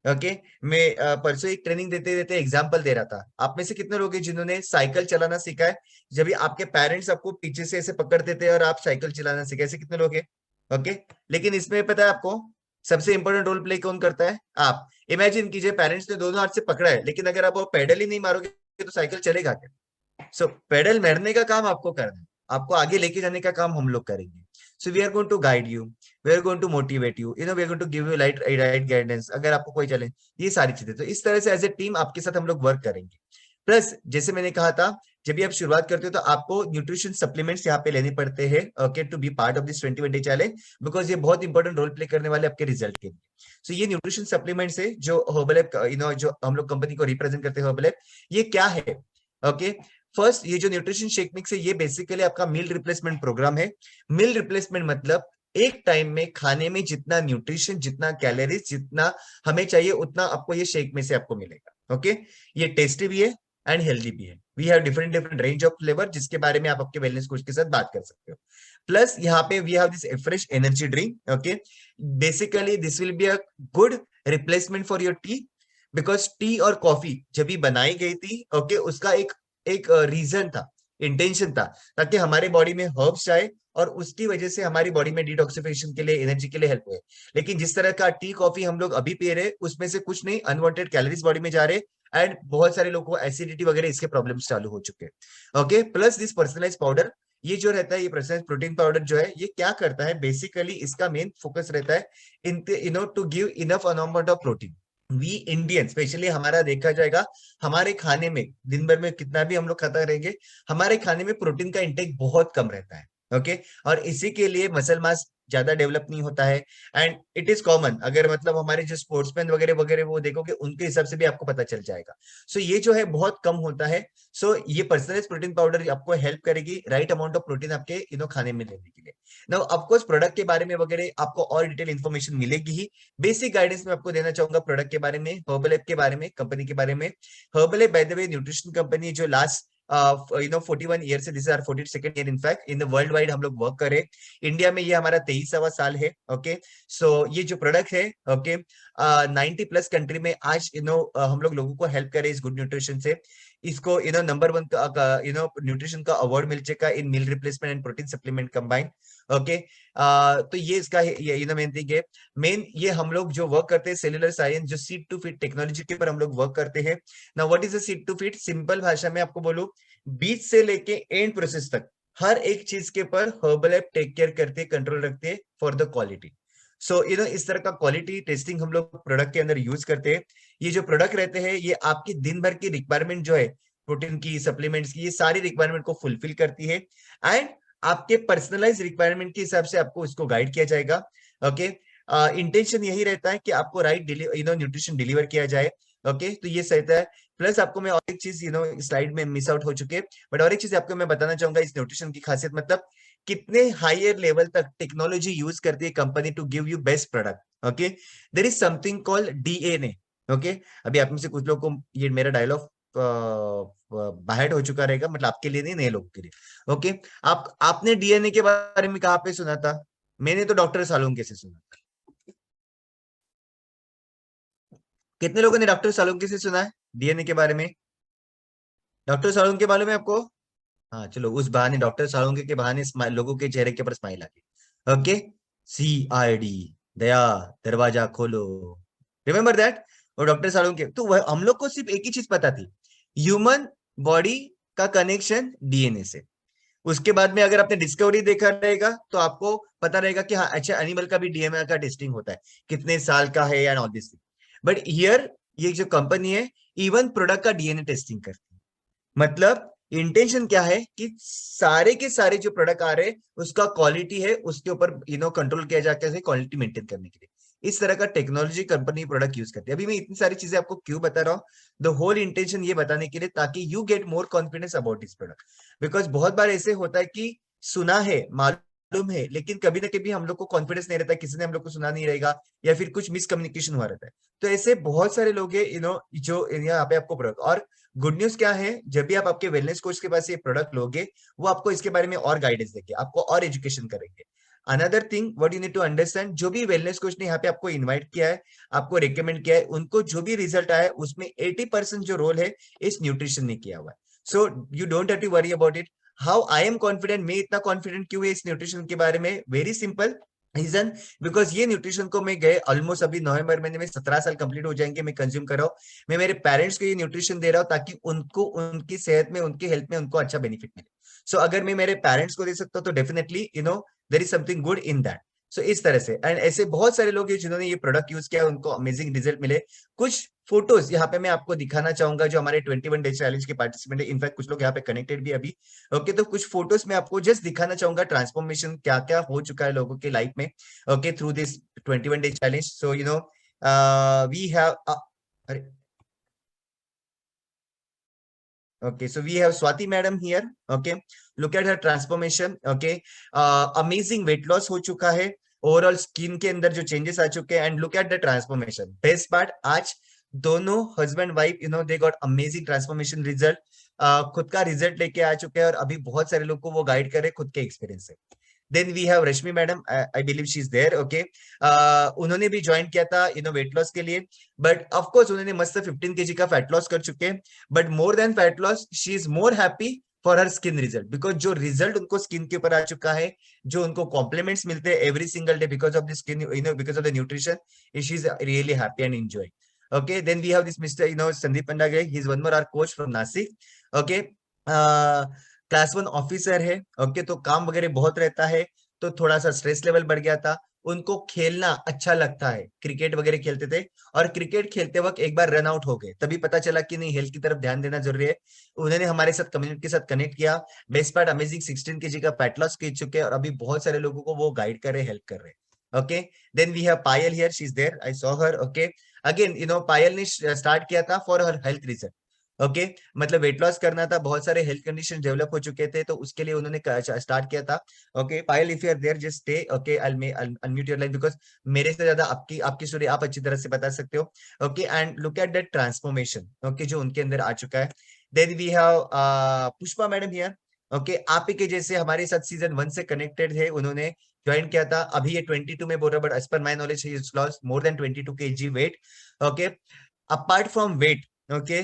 ओके, मैं परसों एक ट्रेनिंग देते देते एग्जांपल दे रहा था। आप में से कितने लोग हैं जिन्होंने साइकिल चलाना सीखा है? जब भी आपके पेरेंट्स आपको पीछे से ऐसे पकड़ते थे और आप साइकिल चलाना सीखे, ऐसे कितने लोग हैं? ओके, लेकिन इसमें पता है आपको सबसे इंपॉर्टेंट रोल प्ले कौन करता है? आप। इमेजिन कीजिए पेरेंट्स ने दोनों हाथ से पकड़ा है, लेकिन अगर आप वो पेडल ही नहीं मारोगे तो साइकिल चलेगा क्या? सो पेडल मारने का काम आपको करना है, आपको आगे लेके जाने का काम हम लोग करेंगे। So we are going to guide you, we are going to motivate you, we are going to give you right guidance अगर आपको कोई चैलेंज, ये सारी चीजें। तो इस तरह से एज ए टीम आपके साथ हम लोग वर्क करेंगे। प्लस जैसे मैंने कहा था, जब भी आप शुरुआत करते हो तो आपको न्यूट्रिशन सप्लीमेंट्स यहाँ पे लेने पड़ते हैं, okay, to be part of this 2020 challenge, because ये बहुत इंपॉर्टेंट रोल प्ले करने वाले आपके रिजल्ट के लिए। सो ये न्यूट्रिशन सप्लीमेंट्स है जो हर्बलैप जो हम लोग कंपनी को रिप्रेजेंट करते हैं हर्बलैप, ये क्या है? ओके, फर्स्ट ये जो न्यूट्रिशन शेक मिक्स है ये बेसिकली आपका मील रिप्लेसमेंट प्रोग्राम है। मील रिप्लेसमेंट मतलब एक टाइम में खाने में जितना न्यूट्रिशन, जितना कैलोरीज, जितना हमें चाहिए उतना आपको ये शेक में से आपको मिलेगा। ओके, ये टेस्टी भी है एंड हेल्दी भी है। We have different different range of flavour जिसके बारे में आप आपके वेलनेस कोच के साथ बात कर सकते हो। प्लस यहाँ पे we have this fresh energy drink. Okay, basically this will be a good replacement for your tea, because tea और कॉफी जब भी बनाई गई थी, ओके, उसका एक एक रीजन था, इंटेंशन था, ताकि हमारे बॉडी में हर्ब्स जाए और उसकी वजह से हमारी बॉडी में डिटॉक्सिफिकेशन के लिए, एनर्जी के लिए हेल्प हुए। लेकिन जिस तरह का टी कॉफी हम लोग अभी पी रहे, उसमें से कुछ नहीं, अनवांटेड कैलोरीज बॉडी में जा रहे, एंड बहुत सारे लोगों को एसिडिटी वगैरह इसके प्रॉब्लम्स चालू हो चुके हैं। Okay, plus this personalise powder, ये जो रहता है, ये पर्सनलाइज प्रोटीन पाउडर जो है, ये क्या करता है? बेसिकली इसका मेन फोकस रहता है in to give enough amount of protein. We Indian specially हमारा देखा जाएगा, हमारे खाने में दिन भर में कितना भी हम लोग खाता रहेंगे, हमारे खाने में प्रोटीन का इंटेक बहुत कम रहता है। ओके, और इसी के लिए मसल मास ज्यादा डेवलप नहीं होता है। एंड इट इज कॉमन, अगर मतलब हमारे जो स्पोर्ट्समैन वगैरह वगैरह वो देखोगे उनके हिसाब से भी आपको पता चल जाएगा। सो ये जो है बहुत कम होता है। सो ये पर्सनलाइज प्रोटीन पाउडर आपको हेल्प करेगी राइट अमाउंट ऑफ प्रोटीन आपके खाने में लेने के लिए। नाउ ऑफकोर्स प्रोडक्ट के बारे में वगैरह आपको और डिटेल इन्फॉर्मेशन मिलेगी ही। बेसिक गाइडेंस में आपको देना चाहूंगा प्रोडक्ट के बारे में, हर्बलैप के बारे में, कंपनी के बारे में। Herbalife by the way nutrition company जो लास्ट 41 ईयर से, this are 42nd year in fact in the world wide हम लोग वर्क करें। इंडिया में ये हमारा 23वां साल है। ओके, सो ये जो प्रोडक्ट है, ओके, 90+ कंट्री में आज हम लोगों को हेल्प करे इस गुड न्यूट्रिशन से। इसको नंबर 1 का न्यूट्रिशन का अवार्ड मिल चुका in meal replacement and protein supplement combined. Okay, तो ये इसका मेन थिंग है। मेन ये हम लोग जो वर्क करते हैं सेलुलर साइंस, जो सीड टू फीड टेक्नोलॉजी के ऊपर हम लोग वर्क करते हैं। Now what is a seed to feed? Simple भाषा में आपको बोलूं, बीज से लेके एंड प्रोसेस तक हर एक चीज के ऊपर हर्बलैप टेक केयर करते, कंट्रोल रखते फॉर द क्वालिटी। सो इस तरह का क्वालिटी टेस्टिंग हम लोग प्रोडक्ट के अंदर यूज करते हैं। ये जो प्रोडक्ट रहते हैं ये आपकी दिन भर की रिक्वायरमेंट जो है, प्रोटीन की, सप्लीमेंट्स की, ये सारी रिक्वायरमेंट को फुलफिल करती है। एंड आपके पर्सनलाइज रिक्वायरमेंट के हिसाब से आपको इसको गाइड किया जाएगा। ओके, इंटेंशन यही रहता है कि आपको राइट न्यूट्रिशन डिलीवर किया जाए। ओके, तो ये सही है। प्लस आपको मैं और एक चीज स्लाइड में मिस आउट हो चुके, बट और एक चीज आपको मैं बताना चाहूंगा इस न्यूट्रिशन की खासियत, मतलब कितने हायर लेवल तक टेक्नोलॉजी यूज करती है company to give you best product. Okay, there is something called DNA. Okay, अभी आप में से कुछ लोगों को ये मेरा डायलॉग बाहर हो चुका रहेगा, मतलब आपके लिए नहीं, नए लोगों के लिए। ओके, आपने डीएनए के बारे में कहाँ पे सुना था? मैंने तो डॉक्टर सालुंके से सुना था। कितने लोगों ने डॉक्टर सालुंके से सुना है डीएनए के बारे में? डॉक्टर सालुंके मालूम है आपको? हाँ, चलो उस बहाने, डॉक्टर सालुंके के बहाने लोगों के चेहरे के ऊपर स्माइल आ गई। ओके, CID, दया, दरवाजा खोलो, रिमेम्बर दैट। और डॉक्टर सालुंके तो वह हम लोग को सिर्फ एक ही चीज पता थी, ह्यूमन बॉडी का कनेक्शन डीएनए से। उसके बाद में अगर आपने डिस्कवरी देखा रहेगा तो आपको पता रहेगा कि हाँ अच्छा, एनिमल का भी डीएनए का टेस्टिंग होता है, कितने साल का है and all this. But here ये जो कंपनी है इवन प्रोडक्ट का डीएनए टेस्टिंग करती है। मतलब इंटेंशन क्या है कि सारे के सारे जो प्रोडक्ट आ रहे हैं उसका क्वालिटी है उसके ऊपर कंट्रोल किया जाता है क्वालिटी मेंटेन करने के लिए। इस तरह का टेक्नोलॉजी कंपनी प्रोडक्ट यूज करती है। अभी मैं इतनी सारी चीजें आपको क्यों बता रहा हूँ, द होल इंटेंशन ये बताने के लिए ताकि you get more confidence about this product. Because बहुत बार ऐसे होता है कि सुना है, मालूम है, लेकिन कभी ना कभी हम लोग को कॉन्फिडेंस नहीं रहता, किसी ने हम लोग को सुना नहीं रहेगा या फिर कुछ मिसकम्युनिकेशन हुआ रहता है। तो ऐसे बहुत सारे लोग हैं जो यहाँ पे आपको प्रोडक्ट, और गुड न्यूज क्या है, जब भी आप आपके वेलनेस कोच के पास ये प्रोडक्ट लोगे वो आपको इसके बारे में और गाइडेंस देंगे, आपको और एजुकेशन करेंगे। Another thing what you need to understand, जो भी वेलनेस कोच ने यहाँ पे आपको इनवाइट किया है, आपको रिकमेंड किया है, उनको जो भी रिजल्ट आया है उसमें 80% जो रोल है इस न्यूट्रिशन ने किया हुआ है। So you don't have to worry about it. How I am confident, मैं इतना कॉन्फिडेंट क्यों है इस न्यूट्रिशन के बारे में, वेरी सिंपल रीजन। बिकॉज ये न्यूट्रिशन को मैं गए ऑलमोस्ट अभी नवंबर महीने में 17 साल कंप्लीट हो जाएंगे मैं कंज्यूम कर रहा हूँ। मैं मेरे पेरेंट्स को ये न्यूट्रिशन दे रहा हूँ ताकि उनको उनकी सेहत में, उनकी हेल्थ में उनको अच्छा बेनिफिट मिले। सो अगर मैं मेरे पेरेंट्स को दे सकता हूँ तो definitely there is something good in that. So इस तरह से, एंड ऐसे बहुत सारे लोग हैं जिन्होंने ये प्रोडक्ट यूज किया, उनको अमेजिंग रिजल्ट मिले। कुछ फोटोज यहाँ पे मैं आपको दिखाना चाहूंगा जो हमारे 21 डे चैलेंज के पार्टिसिपेंट है, इनफैक्ट कुछ लोग यहाँ पे कनेक्टेड भी अभी। ओके, तो कुछ फोटोज में आपको जस्ट दिखाना चाहूंगा ट्रांसफॉर्मेशन क्या क्या हो चुका है लोगों के लाइफ में, okay, through this 21 day challenge. So we have, अरे, okay, so we have Swati madam here. Okay, look at her transformation. Okay, amazing weight loss हो चुका है, ओवरऑल स्किन के अंदर जो चेंजेस आ चुके हैं, and look at the transformation. Best part, आज दोनों husband wife they got amazing transformation result, खुद का रिजल्ट लेके आ चुके हैं और अभी बहुत सारे लोग को वो गाइड कर रहे हैं खुद के एक्सपीरियंस से। Then we have Rashmi madam, I believe she is there. Okay, उन्होंने भी ज्वाइन किया था वेट लॉस के लिए, बट ऑफ कोर्स उन्होंने मस्त 15 kg का फैट लॉस कर चुके हैं। But more than fat loss she is more happy for her skin result, because जो रिजल्ट उनको स्किन के ऊपर आ चुका है, जो उनको कॉम्प्लीमेंट्स मिलते हैं every single day because of the skin, because of the nutrition, she is really happy and enjoy. Okay, then we have this Mr. Sandeep Pandagay. He's one more our coach from Nasik. Okay, class 1 officer है। Okay, तो काम वगैरह बहुत रहता है, तो थोड़ा सा स्ट्रेस लेवल बढ़ गया था। उनको खेलना अच्छा लगता है, क्रिकेट वगैरह खेलते थे, और क्रिकेट खेलते वक्त एक बार रन आउट हो गए, तभी पता चला कि नहीं, हेल्थ की तरफ ध्यान देना जरूरी है। उन्होंने हमारे साथ कम्युनिटी के साथ कनेक्ट किया। बेस्ट पार्ट, अमेजिंग 16 kg का फैट लॉस कर चुके हैं और अभी बहुत सारे लोगों को वो गाइड कर रहे, हेल्प कर रहे। Okay, then we have Payal here, she is there, I saw her. Okay, again Payal ने स्टार्ट किया था for her health reason. Okay, मतलब वेट लॉस करना था, बहुत सारे हेल्थ कंडीशन डेवलप हो चुके थे, तो उसके लिए उन्होंने स्टार्ट किया था। Okay, Payal if you are there just stay. Okay, I unmute your line because मेरे से ज्यादा आपकी आपकी स्टोरी आप अच्छी तरह से बता सकते हो। Okay, and look at that transformation, okay, जो उनके अंदर आ चुका है। Then we have Pushpa madam here. Okay, आप ही के जैसे हमारे साथ सीजन 1 से कनेक्टेड है, उन्होंने ज्वाइन किया था, अभी ये 22 में बोल रहा, but as per my knowledge he is lost more than 22 kg weight. Okay, apart from weight, okay,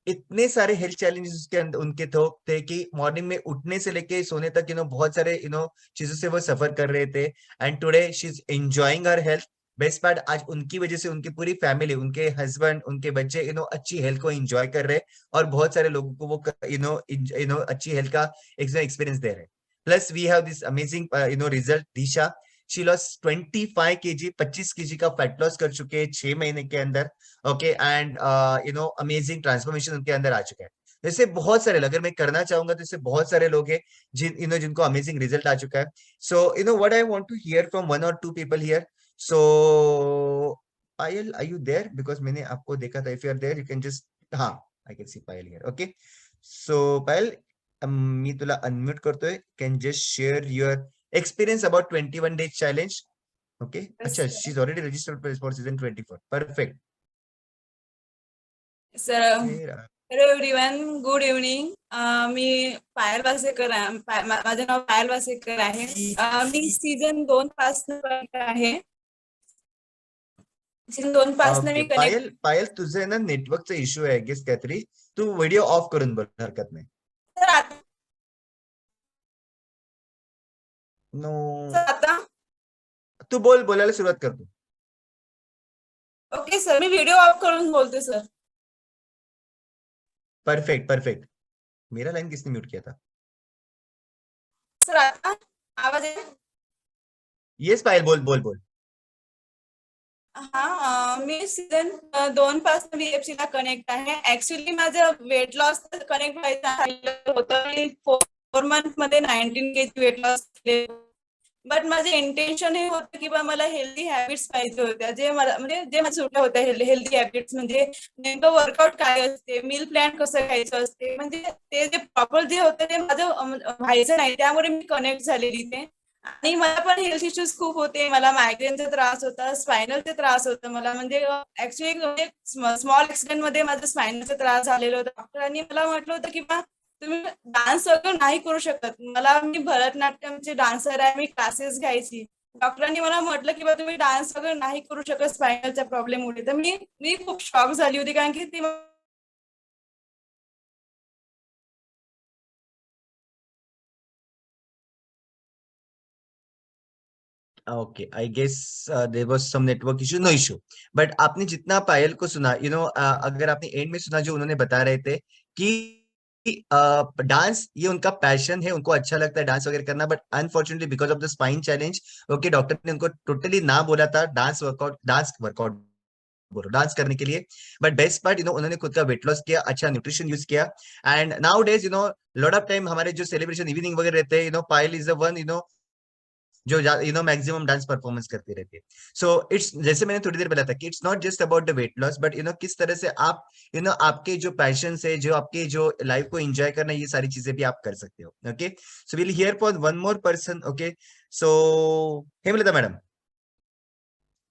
इतने सारे हेल्थ चैलेंजेस उसके अंदर उनके थे कि मॉर्निंग में उठने से लेके सोने तक बहुत सारे चीजों से वो सफर कर रहे थे। And today she is enjoying her health. Best part, आज उनकी वजह से उनकी पूरी फैमिली, उनके हस्बैंड, उनके बच्चे अच्छी हेल्थ को एंजॉय कर रहे हैं, और बहुत सारे लोगों को वो अच्छी हेल्थ का एक्सपीरियंस दे रहे हैं। Plus we have this amazing result, Disha, she loss 25 kg, 25 kg का फैट लॉस कर चुके हैं 6 महीने के अंदर। ओके, एंड अमेजिंग ट्रांसफॉर्मेशन उनके अंदर आ चुका है। जैसे बहुत सारे, अगर मैं करना चाहूंगा तो इससे बहुत सारे लोग हैं जिनको अमेजिंग रिजल्ट आ चुका है। So what I want to hear from 1 or 2 people here. So Payal, are you there, because मैंने आपको देखा था, if you are there you can just, हाँ, I can see Payal here. Okay, so Payal, मी तुला अनम्यूट करतोय, can just share your experience about 21 day challenge. Okay, अच्छा, she is already registered for season 24, perfect. Sir, hello everyone, good evening. मी पायल वासेकर आहे. माझं नाव पायल वासेकर आहे. मी season 2 पासून आहे. सीझन 2 पासून ओके, मी कनेक्ट. पायल, पायल तुझे ना नेटवर्कचा इश्यू आहे गेस काहीतरी, तू व्हिडिओ ऑफ करून बोल, हरकत नाही। सर आता, नो, सर आता, तू बोल, बोलायला सुरुवात कर तू। ओके सर, मी व्हिडिओ ऑफ करून बोलते सर. Perfect perfect. मेरा लाइन किसने म्यूट किया था? सर आता आवाज येतो? येस पायल, बोल बोल बोल। मी सीझन 2 पासून VFC ला कनेक्ट आहे. ऍक्च्युली माझं वेट लॉस कनेक्ट व्हायचं होतं. मी 4 मंथ मध्ये 19 kg वेट लॉस केले. बट माझे इंटेन्शन हे होतं की बा मला हेल्दी हॅबिट्स पाहिजे होत्या, जे मला म्हणजे जे माझ्या सुट्या होत्या हेल्दी हॅबिट्स, म्हणजे नेमकं वर्कआउट काय असते, मील प्लॅन कसं खायचं असते, म्हणजे ते जे प्रॉपर जे होतं ते माझं व्हायचं नाही. त्यामुळे मी कनेक्ट झालेली ते. आणि मला पण हेल्थ इश्यूज खूप होते. मला मायग्रेनचा त्रास होता, स्पायनलचा त्रास होता मला. म्हणजे ऍक्च्युली म्हणजे स्मॉल ऍक्सिडेंट मध्ये माझा स्पायनलचा त्रास झालेला होता. डॉक्टरांनी मला म्हटलं होतं की बा तुम्ही डान्स वगैरे नाही करू शकत. मी भरतनाट्यमचे डान्सर आहे, मी क्लासेस घ्यायची. डॉक्टरांनी मला म्हटलं की बा तुम्ही डान्स वगैरे नाही करू शकत स्पायनलच्या प्रॉब्लेममुळे. तर मी मी खूप शॉक झाली होती, कारण की ती okay, I guess there was some network issue, no issue. But आपने जितना पायल को सुना, अगर आपने एंड में सुना जो उन्होंने बता रहे थे कि डांस ये उनका पैशन है, उनको अच्छा लगता है डांस वगैरह करना, but unfortunately because of the spine challenge, okay, doctor ने उनको टोटली ना बोला था डांस वर्कआउट बोलो डांस करने के लिए। बट बेस्ट पार्ट, उन्होंने खुद का वेट लॉस किया, अच्छा न्यूट्रिशन यूज किया। And now days lot of time हमारे जो सेलिब्रेशन इवनिंग वगैरह रहते हैं, पायल इज द वन जो मैक्सिमम डांस परफॉर्मेंस करती रहती है। सो इट्स, जैसे मैंने थोड़ी देर बताया था कि it's not just about the weight loss, but किस तरह से आप आपके जो पैशन है, जो आपके जो लाइफ को एंजॉय करना है, ये सारी चीजें भी आप कर सकते हो। Okay, so will hear for one more person. Okay, so Hemlata madam,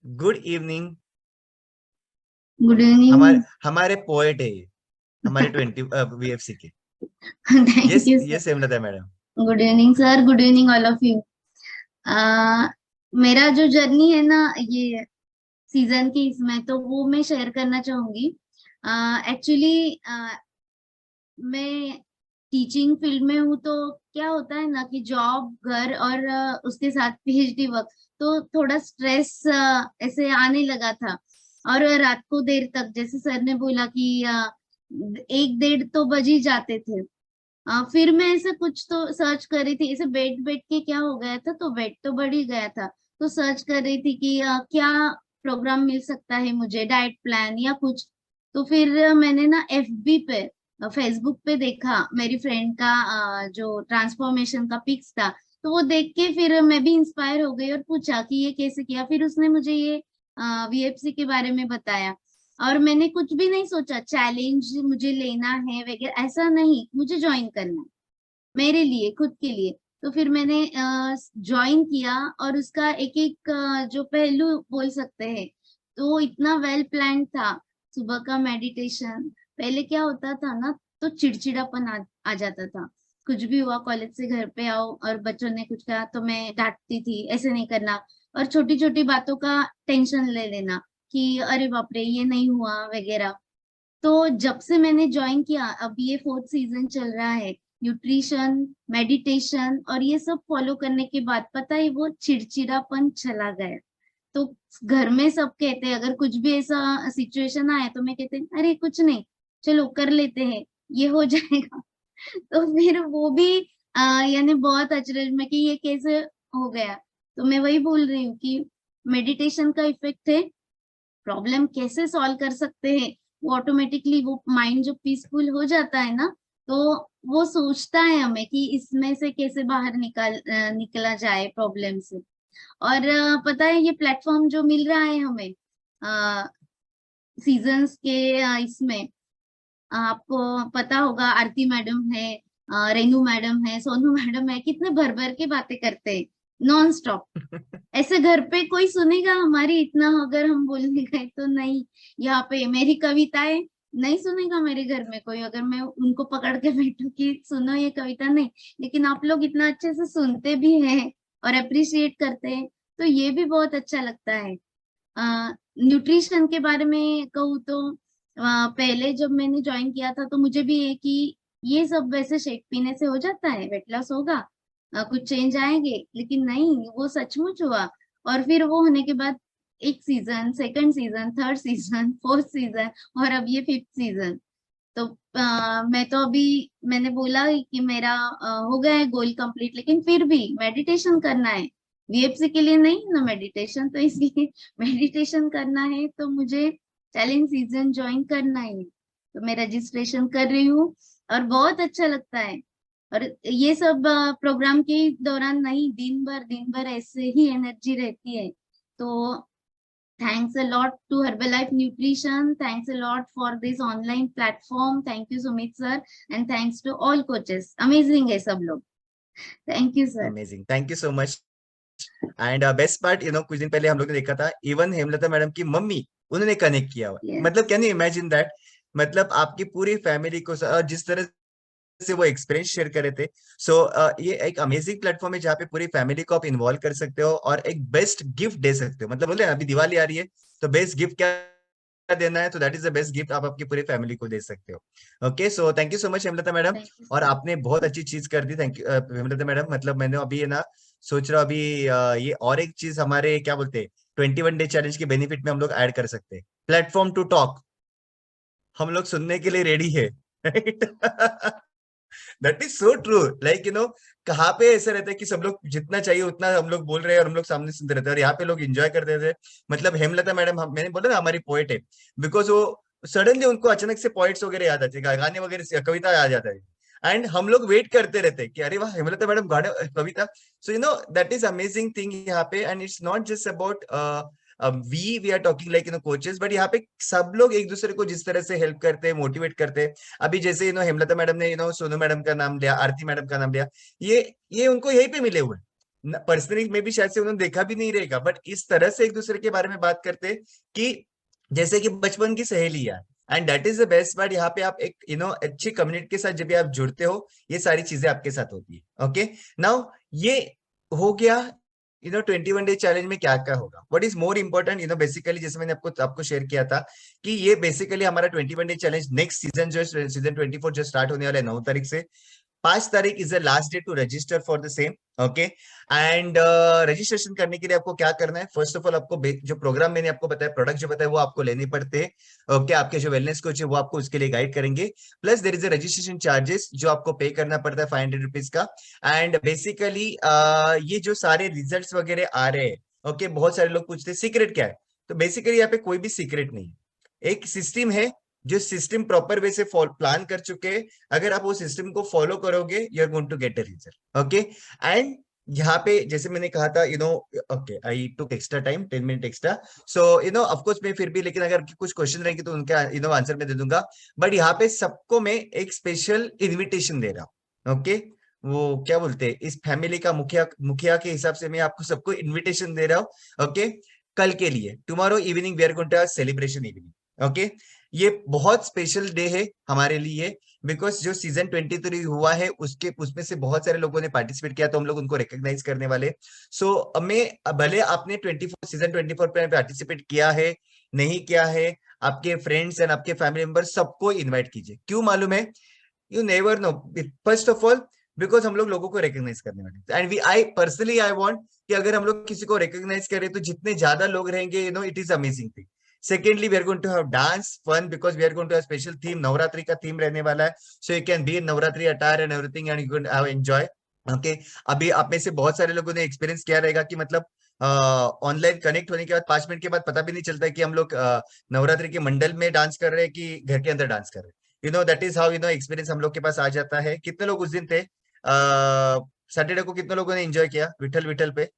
good evening. Good हमारे इवनिंग। हमारे पोएट है ये, हमारे 20 VFC के। Thank yes you yes sir. Hemlata madam. Good evening sir, good evening all of you. मेरा जो journey है ना ये सीजन की, इसमें तो वो मैं शेयर करना चाहूंगी। एक्चुअली मैं टीचिंग फील्ड में हूँ, तो क्या होता है ना कि जॉब, घर और उसके साथ PhD वर्क, तो थोड़ा स्ट्रेस ऐसे आने लगा था। और रात को देर तक, जैसे सर ने बोला कि 1 डेढ़ तो बज ही जाते थे। फिर मैं ऐसे कुछ तो सर्च कर रही थी, ऐसे बैठ बैठ के क्या हो गया था, तो वेट तो बढ़ ही गया था। तो सर्च कर रही थी कि क्या प्रोग्राम मिल सकता है मुझे, डाइट प्लान या कुछ। तो फिर मैंने ना FB पे, फेसबुक पे देखा मेरी फ्रेंड का जो ट्रांसफॉर्मेशन का पिक्स था। तो वो देख के फिर मैं भी इंस्पायर हो गई और पूछा कि ये कैसे किया। फिर उसने मुझे ये VFC के बारे में बताया। और मैंने कुछ भी नहीं सोचा चैलेंज मुझे लेना है वगैरह, ऐसा नहीं, मुझे ज्वाइन करना है मेरे लिए, खुद के लिए। तो फिर मैंने ज्वाइन किया, और उसका एक एक जो पहलू बोल सकते हैं, तो इतना वेल प्लान था। सुबह का मेडिटेशन, पहले क्या होता था ना, तो चिड़चिड़ापन आ जाता था। कुछ भी हुआ, कॉलेज से घर पे आओ और बच्चों ने कुछ कहा तो मैं डांटती थी, ऐसे नहीं करना। और छोटी छोटी बातों का टेंशन ले लेना कि अरे बाप रे ये नहीं हुआ वगैरह। तो जब से मैंने ज्वाइन किया, अब ये 4th सीजन चल रहा है, न्यूट्रिशन, मेडिटेशन और ये सब फॉलो करने के बाद पता है वो चिड़चिड़ापन चला गया। तो घर में सब कहते हैं, अगर कुछ भी ऐसा सिचुएशन आए तो मैं कहते हैं अरे कुछ नहीं, चलो कर लेते हैं, ये हो जाएगा। तो फिर वो भी यानी बहुत अचरज में कि ये कैसे हो गया। तो मैं वही बोल रही हूँ कि मेडिटेशन का इफेक्ट है, प्रॉब्लम कैसे सॉल्व कर सकते हैं। वो ऑटोमेटिकली वो माइंड जो पीसफुल हो जाता है ना, तो वो सोचता है हमें कि इसमें से कैसे बाहर निकला जाए प्रॉब्लम से। और पता है ये प्लेटफॉर्म जो मिल रहा है हमें सीजन्स के, इसमें आपको पता होगा आरती मैडम है, रेनू मैडम है, सोनू मैडम है, कितने भर भर के बातें करते हैं नॉन स्टॉप। ऐसे घर पे कोई सुनेगा हमारी इतना, अगर हम बोलने गए तो नहीं। यहाँ पे मेरी कविताएं नहीं सुनेगा मेरे घर में कोई, अगर मैं उनको पकड़ के बैठू कि सुनो ये कविता, नहीं। लेकिन आप लोग इतना अच्छे से सुनते भी हैं और अप्रिशिएट करते हैं, तो ये भी बहुत अच्छा लगता है। न्यूट्रिशन के बारे में कहूँ तो पहले जब मैंने ज्वाइन किया था तो मुझे भी है कि ये सब वैसे शेक पीने से हो जाता है, वेट लॉस होगा, कुछ चेंज आएंगे, लेकिन नहीं, वो सचमुच हुआ। और फिर वो होने के बाद एक season, second season, third season, fourth season, और अब ये 5th सीजन। तो मैं तो अभी, मैंने बोला कि मेरा हो गया है गोल कंप्लीट, लेकिन फिर भी मेडिटेशन करना है। वीएफसी के लिए नहीं ना मेडिटेशन, तो इसलिए मेडिटेशन करना है तो मुझे चैलेंज सीजन ज्वाइन करना है, तो मैं रजिस्ट्रेशन कर रही हूँ और बहुत अच्छा लगता है। और ये सब प्रोग्राम के दौरान नहीं, दिन भर ऐसे ही एनर्जी रहती है। तो thanks a lot to Herbalife Nutrition. Thanks a lot for this online platform. Thank you, Sumit sir, and thanks to all coaches. Amazing है सब लोग. Thank you sir. Amazing, thank you so much. And best part कुछ दिन पहले हम लोग ने देखा था, इवन हेमलता मैडम की मम्मी उन्होंने कनेक्ट किया हुआ। Yes. मतलब कैन यू इमेजिन दैट, मतलब आपकी पूरी फैमिली को और जिस तरह से वो एक्सपीरियंस शेयर कर रहे थे। सो ये एक अमेजिंग प्लेटफॉर्म है जहाँ पे पूरी फैमिली को आप इन्वॉल्व कर सकते हो और एक बेस्ट गिफ्ट दे सकते हो। मतलब बोले अभी दिवाली आ रही है तो बेस्ट गिफ्ट क्या देना है, तो that is the best gift आप आपकी पूरी फैमिली को दे सकते हो। Okay, so thank you so much Hemlata madam. Thank you और sir. आपने बहुत अच्छी चीज कर दी, थैंक यू हेमलता मैडम। मतलब मैंने अभी है ना सोच रहा हूँ अभी ये और एक चीज हमारे क्या बोलते हैं 21 डे चैलेंज के बेनिफिट में हम लोग ऐड कर सकते हैं, प्लेटफॉर्म टू टॉक। हम लोग सुनने के लिए रेडी है, right? That is so true. Like कहाँ पे ऐसा रहता है कि सब लोग जितना चाहिए उतना हम लोग बोल रहे हैं और हम लोग सामने सुनते रहते हैं, और यहाँ पे लोग एंजॉय करते थे। मतलब हेमलता मैडम, मैंने बोला ना हमारी पोएट है, बिकॉज वो सडनली उनको अचानक से पोइट्स वगैरह याद आते हैं, गाने वगैरह कविता याद जाता है, एंड हम लोग वेट करते रहते हैं कि अरे वाह हेमलता मैडम गाने कविता। So that is amazing thing यहाँ पे। And it's not just about we are talking like coaches, but यहाँ पे सब लोग एक दूसरे को जिस तरह से हेल्प करते हैं, मोटिवेट करते हैं। अभी जैसे हेमलता मैडम ने सोनू मैडम का नाम लिया, आरती मैडम का नाम लिया, ये उनको यहीं पे मिले हुए। पर्सनली में भी शायद से उन्होंने देखा भी नहीं रहेगा, बट इस तरह से एक दूसरे के बारे में बात करते हैं कि जैसे कि बचपन की सहेली यार। And that is the best part. यहाँ पे आप एक अच्छी कम्युनिटी के साथ जब भी आप जुड़ते हो, ये सारी चीजें आपके साथ होती है। ओके, नाउ ये हो गया 21 डे चैलेंज में क्या क्या होगा, what is more important. Basically जैसे मैंने आपको शेयर किया था कि ये बेसिकली हमारा 21 डे चैलेंज नेक्स्ट सीजन जो सीजन 24 जो स्टार्ट होने वाला है 9 तारीख से। 5 तारीख is the last day to register for the same. Okay, and registration करने के लिए आपको क्या करना है, फर्स्ट ऑफ ऑल आपको जो प्रोग्राम मैंने आपको बताया, प्रोडक्ट जो बताया वो आपको लेने पड़ते हैं। ओके, आपके जो वेलनेस कोच है वो आपको उसके लिए गाइड करेंगे। Plus there is a registration charges जो आपको पे करना पड़ता है 500 रुपीज का। एंड बेसिकली ये जो सारे रिजल्ट्स वगैरह आ रहे हैं, ओके, बहुत सारे लोग पूछते हैं सीक्रेट क्या है, तो बेसिकली यहाँ पे कोई भी सीक्रेट नहीं है। एक सिस्टम है, जो सिस्टम प्रॉपर वे से प्लान कर चुके हैं। अगर आप वो सिस्टम को फॉलो करोगे, you are going to get a result. Okay, and यहाँ पे जैसे मैंने कहा था, okay, I took extra time 10 minute extra. So of course मैं फिर भी, लेकिन अगर कुछ क्वेश्चन रहेंगे तो उनका आंसर मैं दे दूंगा। बट यहाँ पे सबको मैं एक स्पेशल इन्विटेशन दे रहा हूँ। ओके, वो क्या बोलते हैं, इस फैमिली का मुखिया मुखिया के हिसाब से मैं आपको सबको इन्विटेशन दे रहा हूँ। ओके, कल के लिए, tomorrow evening we are going to have celebration evening. Okay, ये बहुत स्पेशल डे है हमारे लिए, बिकॉज जो सीजन 23 हुआ है उसमें से बहुत सारे लोगों ने पार्टिसिपेट किया, तो हम लोग उनको रिकॉग्नाइज करने वाले। सो मैं भले आपने सीजन 24 पे पार्टिसिपेट किया है नहीं किया है, आपके फ्रेंड्स एंड आपके फैमिली मेंबर सबको इनवाइट कीजिए। क्यों मालूम है, you never know, first of all because हम लोग लोगों को रिकॉग्नाइज करने वाले, and I personally I want कि अगर हम लोग किसी को रिकॉग्नाइज करें तो जितने ज्यादा लोग रहेंगे, it is amazing thing. Secondly, we are going to have dance fun because we are going to have special theme. Navratri का थीम रहने वाला है, so you can be in Navratri attire and everything and you can have enjoy. Okay, अभी आप में से बहुत सारे लोगों ने एक्सपीरियंस किया रहेगा कि मतलब ऑनलाइन कनेक्ट होने के बाद 5 मिनट के बाद पता भी नहीं चलता है कि हम लोग नवरात्रि के मंडल में डांस कर रहे हैं कि घर के अंदर डांस कर रहे हैं। दैट इज हाउ एक्सपीरियंस हम लोग के पास आ जाता है। कितने लोग उस दिन थे सैटरडे को, कितने लोगों ने एंजॉय किया विठल विठल पे,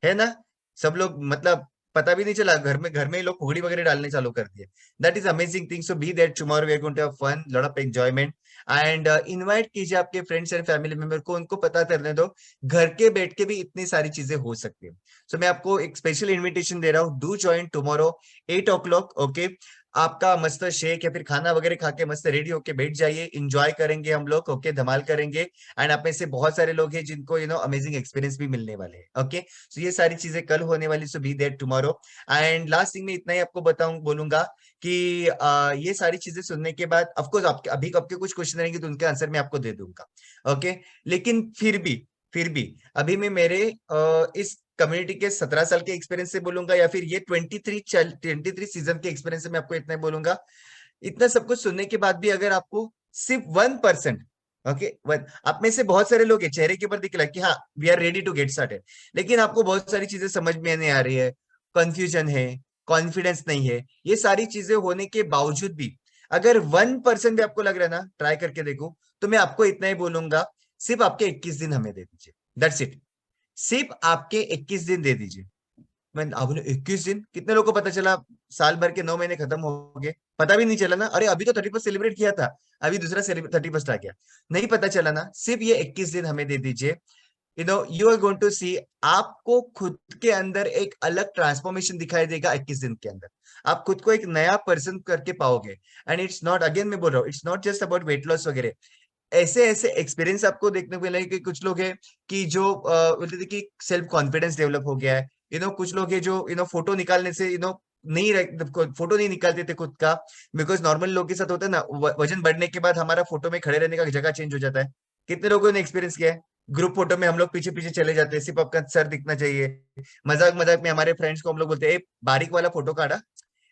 है ना? सब लोग, मतलब पता भी नहीं चला, घर में ही लोग फुगड़ी वगैरह डालने चालू कर दिए। That is amazing thing. So be there tomorrow, we are going to have fun, lot of enjoyment, and invite कीजिए आपके फ्रेंड्स एंड फैमिली मेंबर को, उनको पता करने दो घर के बैठ के भी इतनी सारी चीजें हो सकती है। सो मैं आपको एक स्पेशल इन्विटेशन दे रहा हूँ, do join tomorrow 8 o'clock। Okay, आपका मस्त शेक या फिर खाना वगैरह खा के मस्त रेडी होके बैठ जाइए, इंजॉय करेंगे हम लोग। ओके, धमाल करेंगे, एंड आप में से बहुत सारे लोग हैं जिनको अमेजिंग एक्सपीरियंस भी मिलने वाले हैं। ओके, सो ये सारी चीजें कल होने वाली, so be there tomorrow. And last thing मैं इतना ही आपको बोलूंगा कि ये सारी चीजें सुनने के बाद ऑफकोर्स आपके आपके कुछ क्वेश्चन रहेंगे तो उनके आंसर मैं आपको दे दूंगा। ओके, लेकिन फिर भी अभी मैं मेरे इस कम्युनिटी के 17 साल के एक्सपीरियंस से बोलूंगा, या फिर ये 23 सीजन के एक्सपीरियंस से मैं आपको इतना बोलूंगा। इतना सब कुछ सुनने के बाद भी अगर आपको सिर्फ 1% ओके वन, आप में से बहुत सारे लोग हैं चेहरे के ऊपर दिख रहा है कि हाँ we are ready to get started, लेकिन आपको बहुत सारी चीजें समझ में नहीं आ रही है, कंफ्यूजन है, कॉन्फिडेंस नहीं है। ये सारी चीजें होने के बावजूद भी अगर 1% भी आपको लग रहा है ना, ट्राई करके देखो, तो मैं आपको इतना ही बोलूंगा, सिर्फ आपके 21 दिन हमें दे दीजिए, दैट्स इट। सिर्फ आपके 21 दिन दे दीजिए। मैं आप बोले 21 दिन, कितने लोगों को पता चला साल भर के 9 महीने खत्म हो गए, पता भी नहीं चला ना, अरे अभी तो 31 सेलिब्रेट किया था, अभी दूसरा 31 आ गया, नहीं पता चला ना। सिर्फ ये 21 दिन हमें दे दीजिए, यू आर गोइंग टू सी, आपको खुद के अंदर एक अलग ट्रांसफॉर्मेशन दिखाई देगा 21 दिन के अंदर। आप खुद को एक नया पर्सन करके पाओगे। एंड इट्स नॉट, अगेन मैं बोल रहा हूँ, it's not just about weight loss वगैरह, ऐसे ऐसे एक्सपीरियंस आपको देखने को मिलेगा कि कुछ लोग हैं कि जो बोलते थे कि सेल्फ कॉन्फिडेंस डेवलप हो गया है, कुछ लोग हैं जो फोटो निकालने से नहीं फोटो नहीं निकालते थे खुद का, बिकॉज नॉर्मल लोग के साथ होता है ना, वजन बढ़ने के बाद हमारा फोटो में खड़े रहने का जगह चेंज हो जाता है। कितने लोगों ने एक्सपीरियंस किया है, ग्रुप फोटो में हम लोग पीछे पीछे चले जाते हैं, सिर्फ आपका सर दिखना चाहिए, मजाक मजाक में हमारे फ्रेंड्स को हम लोग बोलते हैं, "ए, बारीक वाला फोटो काढ़ा"।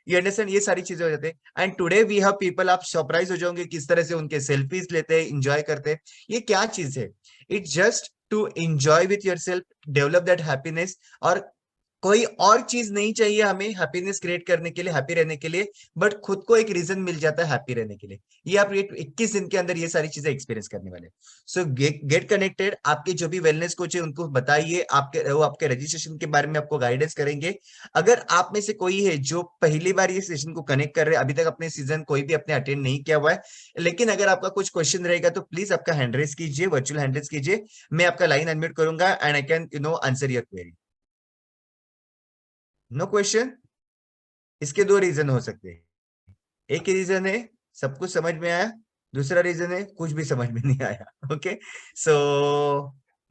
यू अंडरस्टैंड, ये सारी चीजें हो जाती है। And today we have people, आप सरप्राइज हो जाओगे किस तरह से उनके सेल्फीज लेते हैं, इंजॉय करते हैं। ये क्या चीज है, it's just to enjoy with yourself, develop that happiness. और कोई और चीज नहीं चाहिए हमें हैप्पीनेस क्रिएट करने के लिए, हैप्पी रहने के लिए, बट खुद को एक रीजन मिल जाता है हैप्पी रहने के लिए। ये आप 21 दिन के अंदर ये सारी चीजें एक्सपीरियंस करने वाले। सो गेट कनेक्टेड, आपके जो भी वेलनेस कोच है उनको बताइए, वो आपके रजिस्ट्रेशन के बारे में आपको गाइडेंस करेंगे। अगर आप में से कोई है जो पहली बार ये सेशन को कनेक्ट कर रहे हैं, अभी तक अपने सीजन कोई भी अपने अटेंड नहीं किया हुआ है, लेकिन अगर आपका कुछ क्वेश्चन रहेगा तो प्लीज आपका हैंड रेज कीजिए, वर्चुअल हैंड रेज कीजिए, मैं आपका लाइन अनम्यूट करूंगा and I can answer your query. No question? इसके दो रीजन हो सकते हैं, एक रीजन है सब कुछ समझ में आया, दूसरा रीजन है कुछ भी समझ में नहीं आया। Okay, so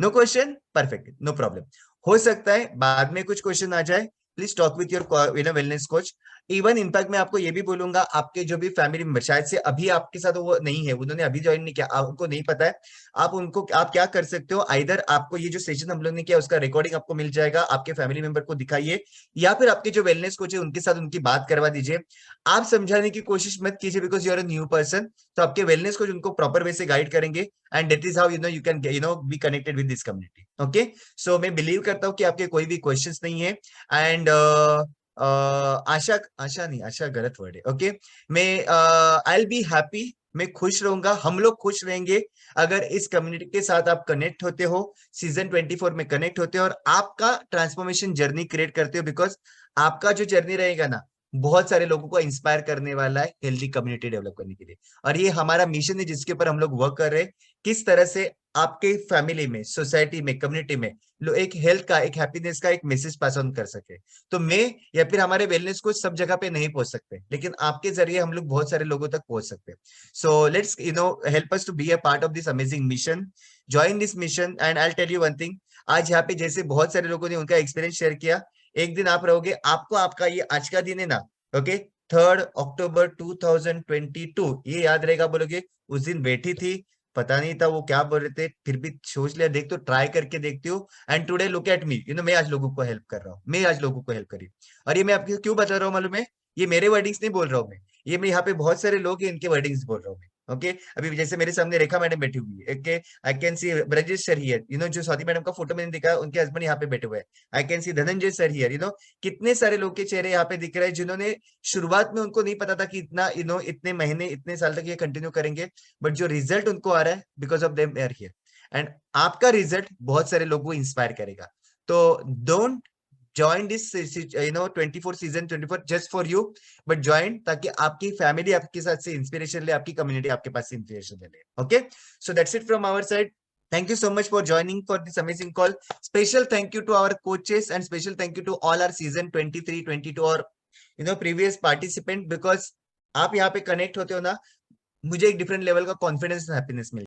no question, perfect, no problem. हो सकता है बाद में कुछ क्वेश्चन आ जाए, please talk with your wellness coach. Even in fact मैं आपको ये भी बोलूंगा, आपके जो भी फैमिली मेंबर शायद से अभी आपके साथ वो नहीं है, उन्होंने अभी ज्वाइन नहीं किया, आपको नहीं पता है, आप क्या कर सकते हो, आइदर आपको ये जो सेशन हम लोग ने किया उसका रिकॉर्डिंग आपको मिल जाएगा, आपके फैमिली मेंबर को दिखाइए, या फिर आपके जो वेलनेस कोच है उनके साथ उनकी बात करवा दीजिए। आप समझाने की कोशिश मत कीजिए, because you are a new person, तो आपके वेलनेस कोच उनको प्रॉपर वे से गाइड करेंगे, and that is how you can be connected with this community. Okay, so मैं बिलीव करता हूँ कि आपके कोई भी क्वेश्चंस नहीं है। एंड आशा, आशा नहीं, आशा गलत वर्ड है। ओके, मैं आई विल बी हैप्पी, मैं खुश रहूंगा, हम लोग खुश रहेंगे अगर इस कम्युनिटी के साथ आप कनेक्ट होते हो, सीजन 24 में कनेक्ट होते हो और आपका ट्रांसफॉर्मेशन जर्नी क्रिएट करते हो, बिकॉज आपका जो जर्नी रहेगा ना, बहुत सारे लोगों को इंस्पायर करने वाला है हेल्दी कम्युनिटी डेवलप करने के लिए। और ये हमारा मिशन है जिसके ऊपर हम लोग वर्क कर रहे हैं, किस तरह से आपके फैमिली में, सोसाइटी में, कम्युनिटी में लोग एक हेल्थ का, एक हैप्पीनेस का एक मैसेज पास ऑन कर सके। तो मैं या फिर हमारे वेलनेस को सब जगह पे नहीं पहुंच सकते, लेकिन आपके जरिए हम लोग बहुत सारे लोगों तक पहुंच सकते हैं। So let's help us to be a part of this amazing mission, join this mission. And I tell you one thing, आज यहाँ पे जैसे बहुत सारे लोगों ने उनका एक्सपीरियंस शेयर किया, एक दिन आप रहोगे, आपको आपका ये आज का दिन है ना, ओके, 3 अक्टूबर 2022, ये याद रहेगा, बोलोगे उस दिन बैठी थी, पता नहीं था वो क्या बोल रहे थे, फिर भी सोच लिया, देख तो ट्राई करके देखती हूँ, and today look at me, मैं आज लोगों को हेल्प कर रहा हूँ, मैं आज लोगों को हेल्प करी। और ये मैं आपको क्यों बता रहा हूँ मालूम है, ये मेरे वर्डिंग्स नहीं बोल रहा हूँ मैं, ये मैं यहाँ पे बहुत सारे लोग हैं इनके वर्डिंग्स बोल रहा हूँ मैं। ओके, अभी जैसे मेरे सामने रेखा मैडम बैठी हुई है, okay, I can C Brajesh sir here, जो स्वाति मैडम का फोटो मैंने दिखा, उनके हस्बैंड यहाँ पे बैठे हुए हैं, आई can C Dhananjay sir here, कितने सारे लोग के चेहरे यहाँ पे दिख रहे हैं जिन्होंने शुरुआत में उनको नहीं पता था कि इतना इतने महीने, इतने साल तक ये कंटिन्यू करेंगे, बट जो रिजल्ट उनको आ रहा है because of them are here. And आपका रिजल्ट बहुत सारे लोगों को इंस्पायर करेगा। तो don't join this 24 season 24 just for you, but join ताकि आपकी फैमिली आपके साथ से इंस्पिरेशन ले, आपकी कम्युनिटी आपके पास से इंस्पिरेशन ले। Okay, so that's it from our side. Thank you so much for joining for this amazing call. Special thank you to our coaches and special thank you to all our season 23, 22 और previous participant, because आप यहाँ पे connect होते हो ना, मुझे एक different level का कॉन्फिडेंस हैप्पीनेस मिलता है।